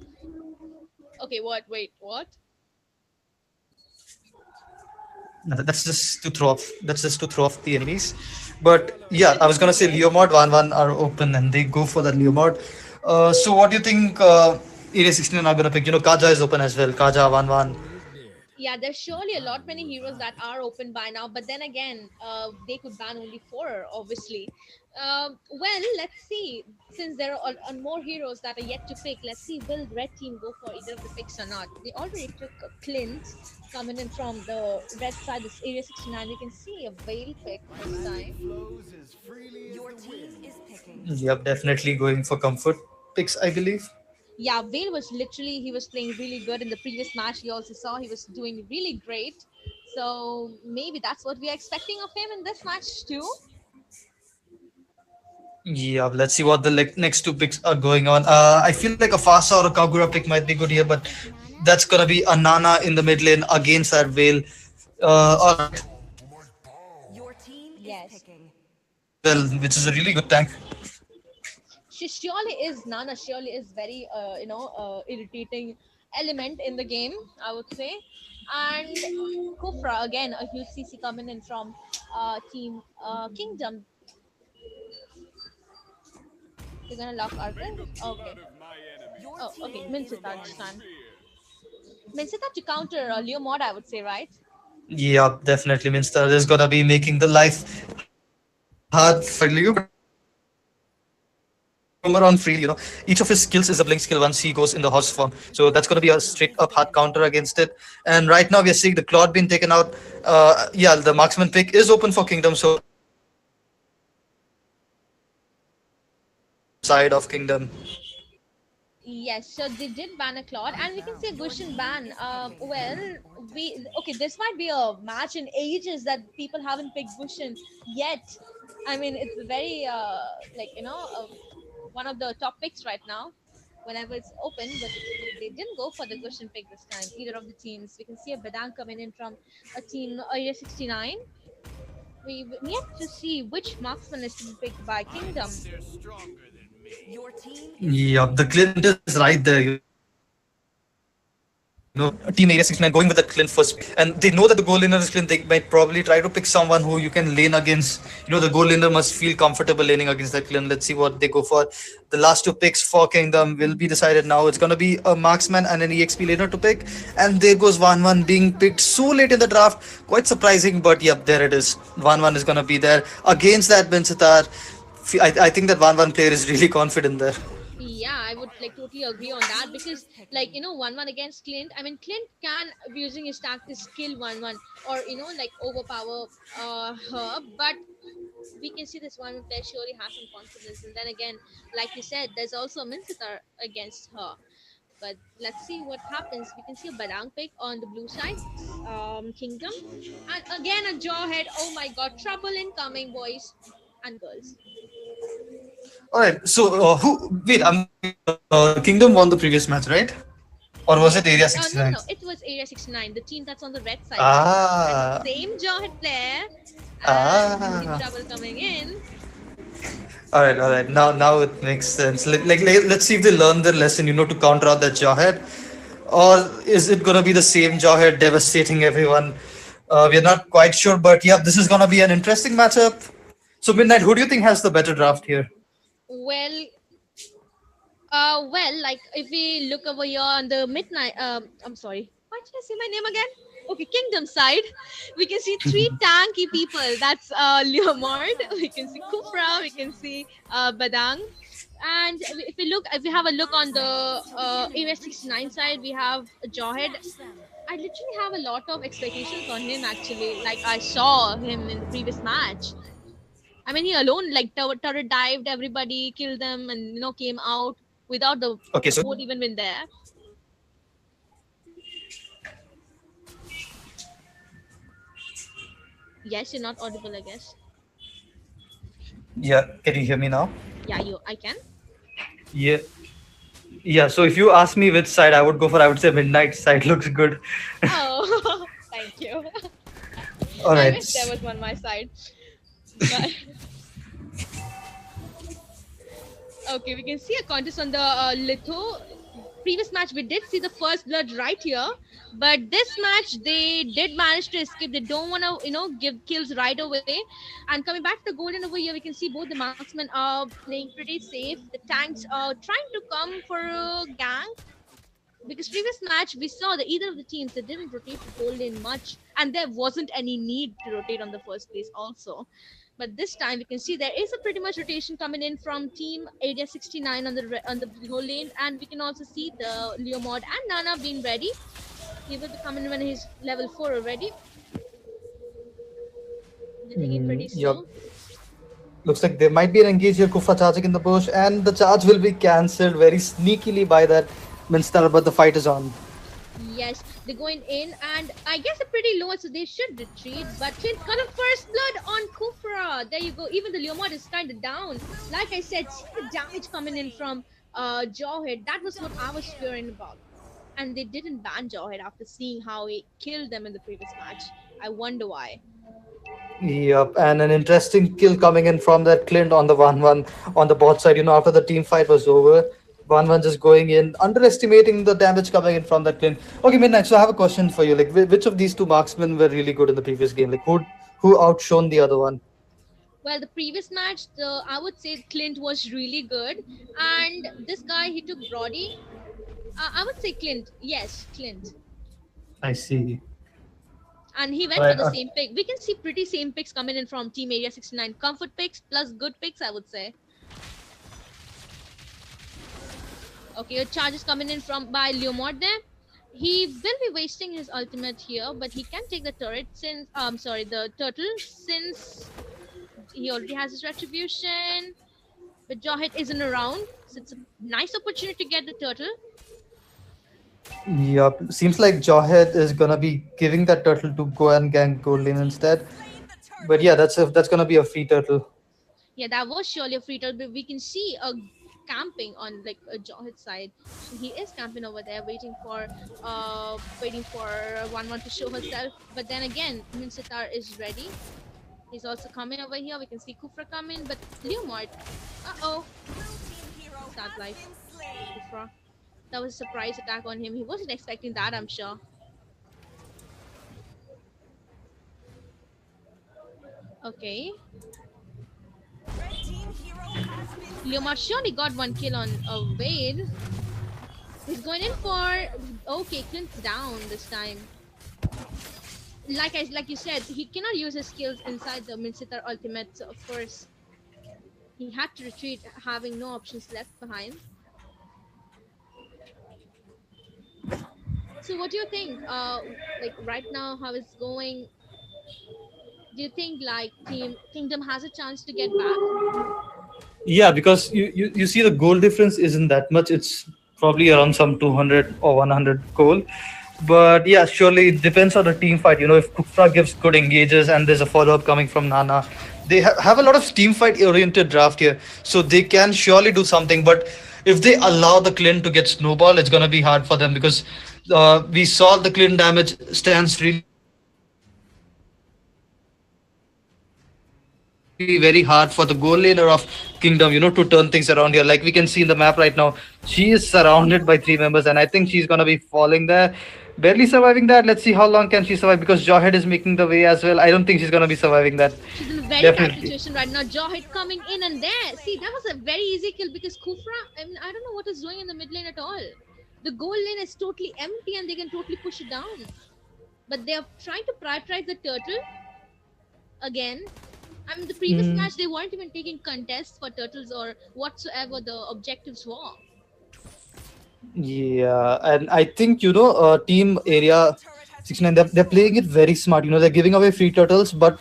Okay, what? Wait, what? No, that's just to throw off. That's just to throw off the enemies. But yeah, I was gonna say Okay. Leomord 1-1 are open and they go for that Leomord. So what do you think? Area 16 are gonna pick. Kaja is open as well. Kaja 1-1. Yeah, there's surely a lot many heroes that are open by now, but then again, they could ban only four, obviously. Well, let's see. Since there are more heroes that are yet to pick, let's see will red team go for either of the picks or not. They already took Clint coming in from the red side, this area 69. We can see a Veil pick this time. Flows as freely as Your the team wind. is picking. Yep, definitely going for comfort picks, I believe. Yeah, Veil was literally he was playing really good in the previous match. We also saw he was doing really great. So maybe that's what we are expecting of him in this match too. Yeah, let's see what the next two picks are going on. I feel like a Fasa or a Kagura pick might be good here, but that's gonna be a Nana in the mid lane against that Veil. All right, Your team is Yes. picking. well, which is a really good tank. She surely is Nana. Surely is very irritating element in the game. I would say, and Kufra again a huge CC coming in from team Kingdom. They're gonna lock Arthur. Make a Okay. flood of my enemies. Your Oh, team okay. Flow is from Minsita my this winning. time. spears. Minsita to counter Leo Mod, I would say, right? Yeah, definitely means that is gonna be making the life hard for Leo, but roam around freely. Each of his skills is a blink skill once he goes in the horse form. So that's gonna be a straight up hard counter against it. And right now we are seeing the Claude being taken out. Yeah, the marksman pick is open for Kingdom, so side of Kingdom. Yes, so they did ban a Claude, and we can say Gushin ban. Well, we okay. This might be a match in ages that people haven't picked Gushin yet. I mean, it's very like one of the top picks right now. Whenever it's open, but they didn't go for the Gushin pick this time. Either of the teams. We can see a Bedang coming in from a team Area 69. We've yet to see which marksman is to be picked by I think Kingdom. they're stronger than me. Your team is Yeah, the glint is right there. He was able to Team Area 69 going with the Clint first pick. And they know that the goal laner is Clint. They might probably try to pick someone who you can lane against. The goal laner must feel comfortable laning against that Clint. Let's see what they go for. The last two picks for Kingdom will be decided now. It's going to be a marksman and an EXP laner to pick. And there goes 1-1 being picked so late in the draft. Quite surprising, but yep, there it is. 1-1 is going to be there. Against that Bensitar, I think that 1-1 player is really confident there. Yeah, I would like totally agree on that because, like, 1-1 against Clint. I mean, Clint can be using his tactics skill 1-1 or like overpower her, but we can see this one player surely has some confidence. And then again, like you said, there's also a Minsitar against her. But let's see what happens. We can see a Badang pick on the blue side, Kingdom, and again a Jawhead. Oh my God, trouble incoming, boys and girls. All right. So, who? Wait, I'm not getting it. Kingdom won the previous match, right? Or was it Yes. Area No, 69? no. It was Area 69, the team that's on the red side. Ah, And same Jawhead player. And we see ah. trouble coming in. All right, all right. Now it makes sense. Let's see if they learn their lesson, to counter out that Jawhead, or is it gonna be the same Jawhead devastating everyone? We're not quite sure, but yeah, this is gonna be an interesting matchup. So, Midnight, who do you think has the better draft here? Well, like if we look over here on the midnight, I'm sorry, why did I say my name again? Okay, Kingdom side, we can see three tanky people. That's Leomord, we can see Kufra, we can see Badang, and if we have a look on the AS 69 side, we have Jawhead. I literally have a lot of expectations on him actually. Like I saw him in the previous match. I mean, he alone like turret dived everybody, killed them, and came out without the Okay, so support even been there. Yes, you're not audible, I guess. yeah, can you hear me now? Yeah, I can. Yeah, yeah. So if you ask me which side I would go for, I would say Midnight side looks good. Oh, thank you. All I right. wish there was one my side, but okay, we can see a contest on the Litho. Previous match, we did see the first blood right here, but this match they did manage to escape. They don't want to, give kills right away. And coming back to the golden over here, we can see both the marksmen are playing pretty safe. The tanks are trying to come for a gank because previous match we saw that either of the teams they didn't rotate the gold lane much, and there wasn't any need to rotate on the first place also. But this time we can see there is a pretty much rotation coming in from team area 69 on the gold lane, and we can also see the Leomod and Nana being ready. He will be coming when he's level 4 already. They're taking pretty Yep. slow. Looks like there might be an engage here. Kufa charging in the bush, and the charge will be cancelled very sneakily by that Minster, but the fight is on. Yes, they're going in, and I guess they're pretty low, so they should retreat. But Clint got a first blood on Kufra. There you go. Even the Leomod is kind of down. Like I said, see the damage coming in from Jawhead. That was what I was fearing about. And they didn't ban Jawhead after seeing how he killed them in the previous match. I wonder why. Yep, and an interesting kill coming in from that Clint on the 1-1 on the bot side. After the team fight was over, 1-1 just going in, underestimating the damage coming in from that Clint. Okay, Midnight, so I have a question for you. Like, which of these two marksmen were really good in the previous game? Like, who outshone the other one? Well, the previous match, I would say Clint was really good. And this guy, he took Brody. I would say Clint. Yes, Clint. I see. And he went for Right. the same pick. We can see pretty same picks coming in from Team Area 69. Comfort picks plus good picks, I would say. Okay, your charge is coming in from by Leomord there. He will be wasting his ultimate here, but he can take the turret since the turtle since he already has his retribution. But Jawhead isn't around, so it's a nice opportunity to get the turtle. Yep. Seems like Jawhead is gonna be giving that turtle to go and gank Goldlane instead. But yeah, that's gonna be a free turtle. Yeah, that was surely a free turtle, but we can see a camping on like a Jawhead side. So he is camping over there, waiting for 1-1 to show herself. But then again, Minsitar is ready. He's also coming over here. We can see Kufra coming, but Leomord. Uh-oh. Sad life. Kufra. That was a surprise attack on him. He wasn't expecting that, I'm sure. Okay. Red team hero has been Leomar surely got one kill on Wade. He's going in for. Okay, Clint's down this time. Like you said, he cannot use his skills inside the Minsitar ultimate, so of course he had to retreat, having no options left behind. So what do you think? Like right now, how it's going? Do you think like Team Kingdom has a chance to get back? Yeah, because you see the goal difference isn't that much. It's probably around some 200 or 100 goal. But yeah, surely it depends on the team fight. If Kufra gives good engages and there's a follow up coming from Nana, they have a lot of team fight oriented draft here. So they can surely do something. But if they allow the Clint to get snowball, it's going to be hard for them because we saw the Clint damage stands really very high. And it's going to be very hard for the goal laner of Kingdom, to turn things around here. Like we can see in the map right now, she is surrounded by three members, and I think she's gonna be falling there, barely surviving that. Let's see how long can she survive because Jawhead is making the way as well. I don't think she's gonna be surviving that. Definitely. She's in a very tight situation right now. Jawhead coming in and there. See, that was a very easy kill because Kufra, I mean, I don't know what is doing in the mid lane at all. The goal lane is totally empty and they can totally push it down. But they are trying to prioritize the turtle again. I mean, the previous match, they weren't even taking contests for turtles or whatsoever the objectives were. Yeah, and I think Team Area turret has 69, they're playing it very smart. They're giving away free turtles, but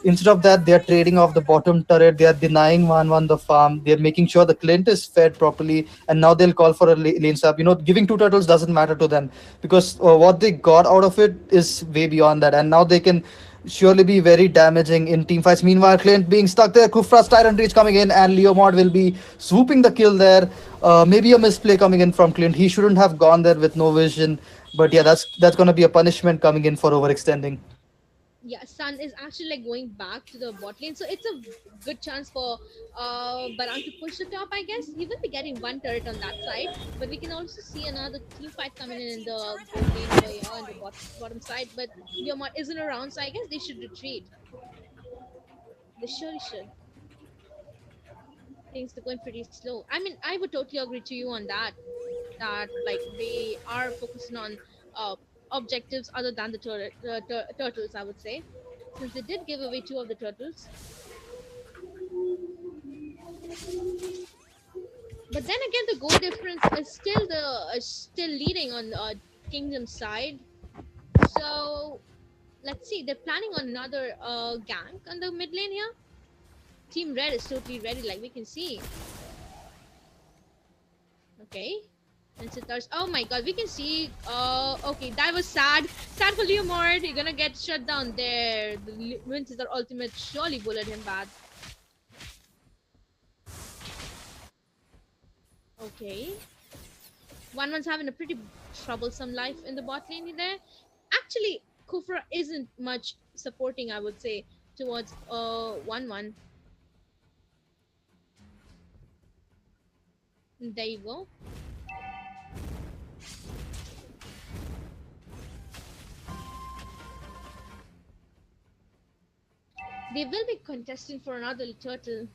instead of that, they're trading off the bottom turret. They are denying 1-1 the farm. They're making sure the Clint is fed properly, and now they'll call for a lane swap. Giving two turtles doesn't matter to them because what they got out of it is way beyond that, and now they can surely be very damaging in team fights. Meanwhile, Clint being stuck there, Kufra's Tyrant Reach coming in, and Leomord will be swooping the kill there. Maybe a misplay coming in from Clint. He shouldn't have gone there with no vision. But yeah, that's gonna be a punishment coming in for overextending. Yeah, Sun is actually like going back to the bot lane, so it's a good chance for Barang to push the top. I guess he will be getting one turret on that side, but we can also see another team fight coming in the gold lane over here on the bottom side. But Yomar isn't around, so I guess they should retreat. They surely should. Things are going pretty slow. I mean, I would totally agree to you on that. That like they are focusing on uh, objectives other than the turtles. I would say, since they did give away two of the turtles. But then again, the goal difference is still leading on Kingdom side. So let's see. They're planning on another gank on the mid lane here. Team Red is totally ready, like we can see. Okay. And Sitar's. Oh my god, we can see. Okay, that was sad. Sad for Leomord. You're gonna get shut down there. The Sitar ultimate surely bullet him bad. Okay. One's having a pretty troublesome life in the bot lane there. Actually, Kufra isn't much supporting, I would say, towards 1-1. There you go. They will be contesting for another turtle.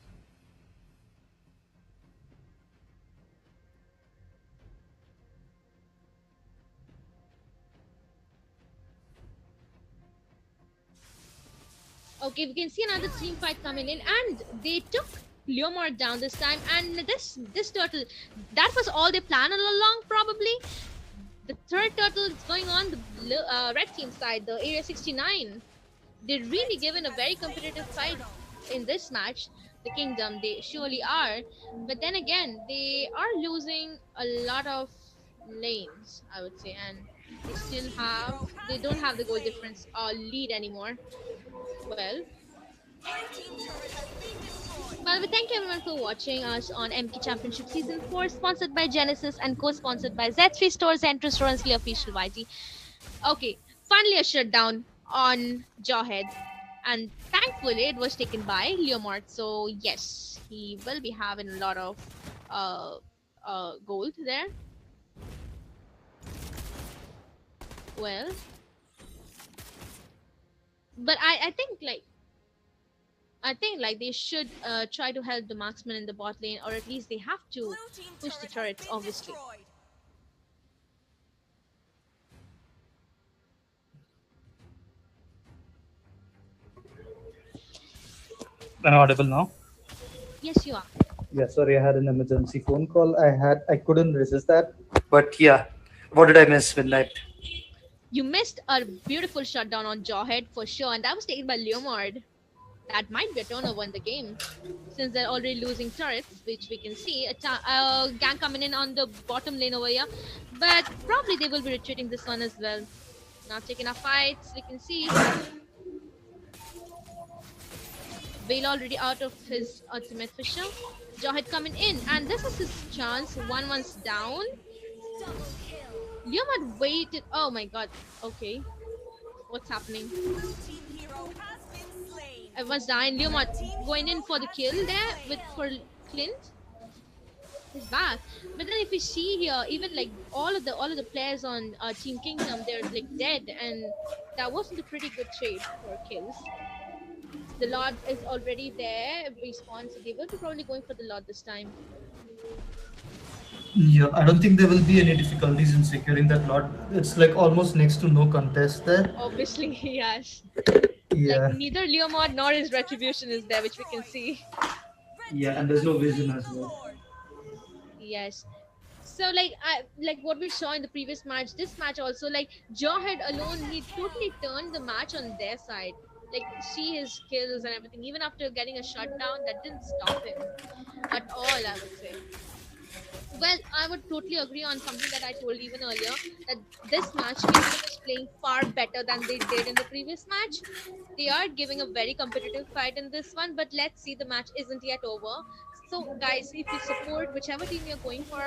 Okay, we can see another team fight coming in, and they took Leomar down this time. And this turtle, that was all they planned all along, probably. The third turtle is going on the red team side, the Area 69. They're really given a very competitive fight in this match. The Kingdom, they surely are. But then again, they are losing a lot of lanes, I would say, and they don't have the goal difference or lead anymore. Well, we thank you everyone for watching us on MK Championship Season 4, sponsored by Genesis and co-sponsored by Z3 Store, Zentro Store, and Official YT. Okay, finally a shutdown on Jawhead, and thankfully it was taken by Leomart. So yes, he will be having a lot of gold there. Well, but I think they should try to help the marksman in the bot lane, or at least they have Blue to team push the turret has turrets, been obviously. destroyed. Am I audible now? Yes, you are. Yeah, sorry, I had an emergency phone call. I couldn't resist that. But yeah, what did I miss, Midnight? You missed a beautiful shutdown on Jawhead for sure, and that was taken by Leomord. That might be a turnover in the game, since they're already losing turrets, which we can see. A gang coming in on the bottom lane over here, but probably they will be retreating this one as well. Now taking our fights, we can see Vale already out of his ultimate for sure. Jawhead coming in, and this is his chance. 1-1's down. Double kill. Leomord waited. Oh my god. Okay. What's happening? Blue team hero has been slain. Everyone's dying. Leomord going in for the kill there with for Clint. He's back. But then if you see here, even like all of the players on Team Kingdom, they're like dead, and that wasn't a pretty good trade for kills. The Lord is already there, respawn, so they will be probably going for the Lord this time. Yeah, I don't think there will be any difficulties in securing that lot. It's like almost next to no contest there. Obviously, yes. Yeah, Like neither Leomord nor his retribution is there, which we can see. yeah, and there's no vision as well. Lord. Yes. So like what we saw in the previous match, this match also, like Jawhead alone, he totally turned the match on their side. Like see his skills and everything. Even after getting a shutdown, that didn't stop him at all, I would say. Well, I would totally agree on something that I told even earlier, that this match Kingdom is playing far better than they did in the previous match. They are giving a very competitive fight in this one, but let's see, the match isn't yet over. So, guys, if you support whichever team you're going for,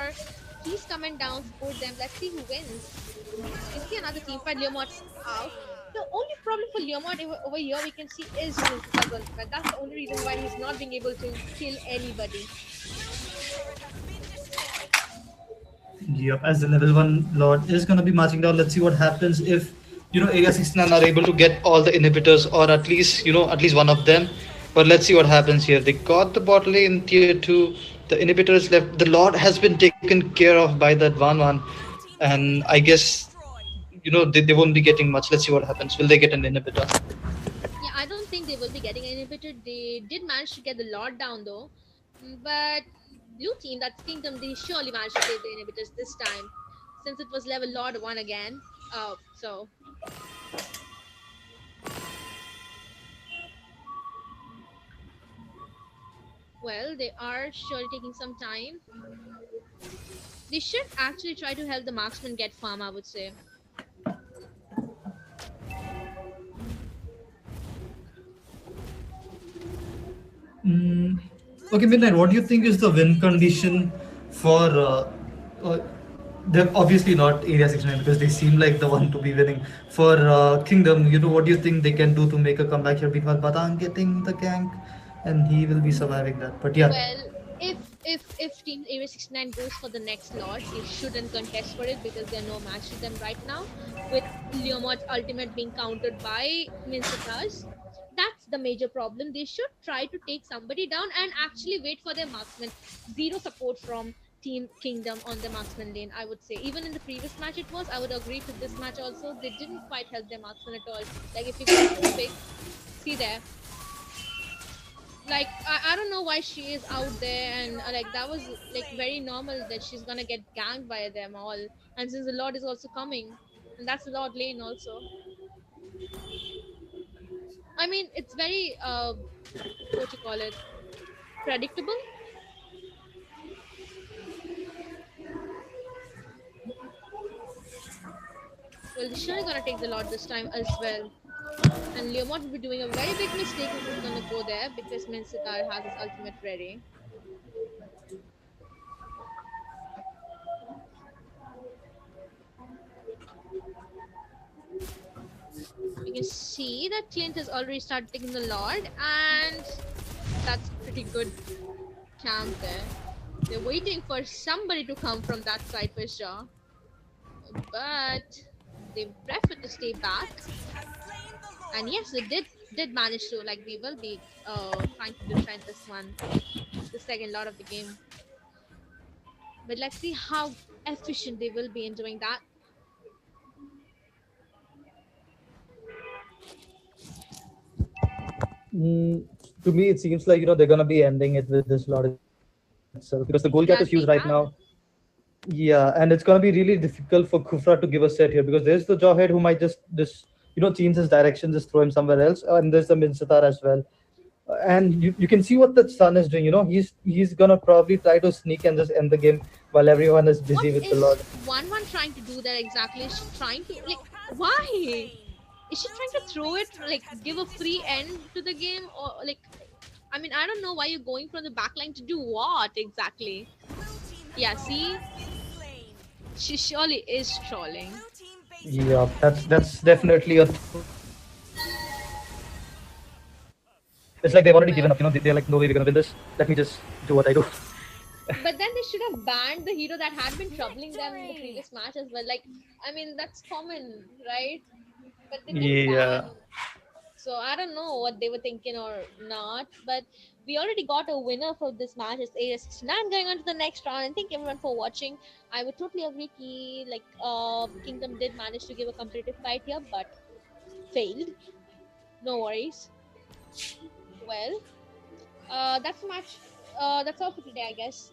please comment down, support them. Let's see who wins. You can see another team fight. Leomord's out. The only problem for Leomord over here we can see is Minska's ultimate. That's the only reason why he's not being able to kill anybody. Yep, as the level 1 Lord is going to be marching down. Let's see what happens if, Area 69 are able to get all the inhibitors, or at least, at least one of them. But let's see what happens here. They got the bot lane in tier 2. The inhibitor is left. The Lord has been taken care of by that 1-1. And I guess, they won't be getting much. Let's see what happens. Will they get an inhibitor? Yeah, I don't think they will be getting inhibited. They did manage to get the Lord down though. But blue team, that's Kingdom, they surely managed to take the inhibitors this time. Since it was level Lord 1 again. So well, they are surely taking some time. They should actually try to help the marksman get farm, I would say. Okay, Midnight, what do you think is the win condition for... they're obviously not Area 69 because they seem like the one to be winning. For Kingdom, what do you think they can do to make a comeback here? Because Batang getting the gank and he will be surviving that. But yeah. Well, if Team Area 69 goes for the next Lord, they shouldn't contest for it because they're no match to them right now. With Leomord's ultimate being countered by Mincetas, that's the major problem. They should try to take somebody down and actually wait for their marksman. Zero support from Team Kingdom on the marksman lane, I would say. Even in the previous match it was, I would agree to this match also. They didn't quite help their marksman at all. Like if you go to the pick, see there. Like I don't know why she is out there, and like that was like very normal that she's gonna get ganked by them all. And since the Lord is also coming, and that's the Lord lane also. I mean, it's very what you call it, predictable. Well, they're surely gonna take the Lord this time as well. And Leomord will be doing a very big mistake if he's gonna go there because Mincetar has his ultimate ready. You can see that Clint has already started taking the Lord, and that's pretty good camp there. They're waiting for somebody to come from that side for sure. But they prefer to stay back. And yes, they did manage to, like, they will be trying to defend this one, the second lot of the game. But let's see how efficient they will be in doing that. Mm, to me, it seems like they're gonna be ending it with this lot itself because the goal gap is huge right Yeah, now. they have. Yeah, and it's gonna be really difficult for Kufra to give a set here because there's the Jawhead who might just change his direction, just throw him somewhere else, and there's the Minsatar as well. And you can see what the Sun is doing. He's gonna probably try to sneak and just end the game while everyone is What busy with the is Lord. 1-1 trying to do there exactly? Is she trying to, like, why? Is she trying to throw it, like, give a free end to the game? Or, like, I mean, I don't know why you're going from the back line to do what exactly. Yeah, see? She surely is trolling. Yeah, that's definitely a thing. It's like they've already given Well, up. They're like, no way, we're gonna win this. Let me just do what I do. but then they should have banned the hero that had been troubling them in the previous match as well. Like, I mean, that's common, right? But they didn't Yeah. ban. So I don't know what they were thinking or not. But we already got a winner for this match. It's Area 69 going on to the next round. And thank everyone for watching. I would totally agree ki, like, Kingdom did manage to give a competitive fight here, but failed. No worries. Well, that's much. That's all for today, I guess.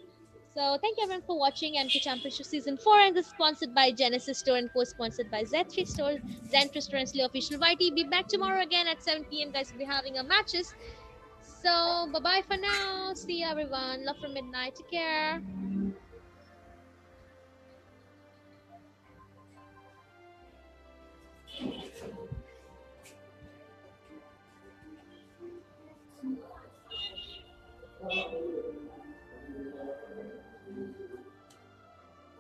So thank you everyone for watching MK Championship Season 4, and this is sponsored by Genesis Store and co-sponsored by Z3 Store, Zentro Store and Slay Official YT. Be back tomorrow again at 7 p.m. guys. We'll be having our matches. So bye bye for now. See you everyone. Love from midnight. Take care.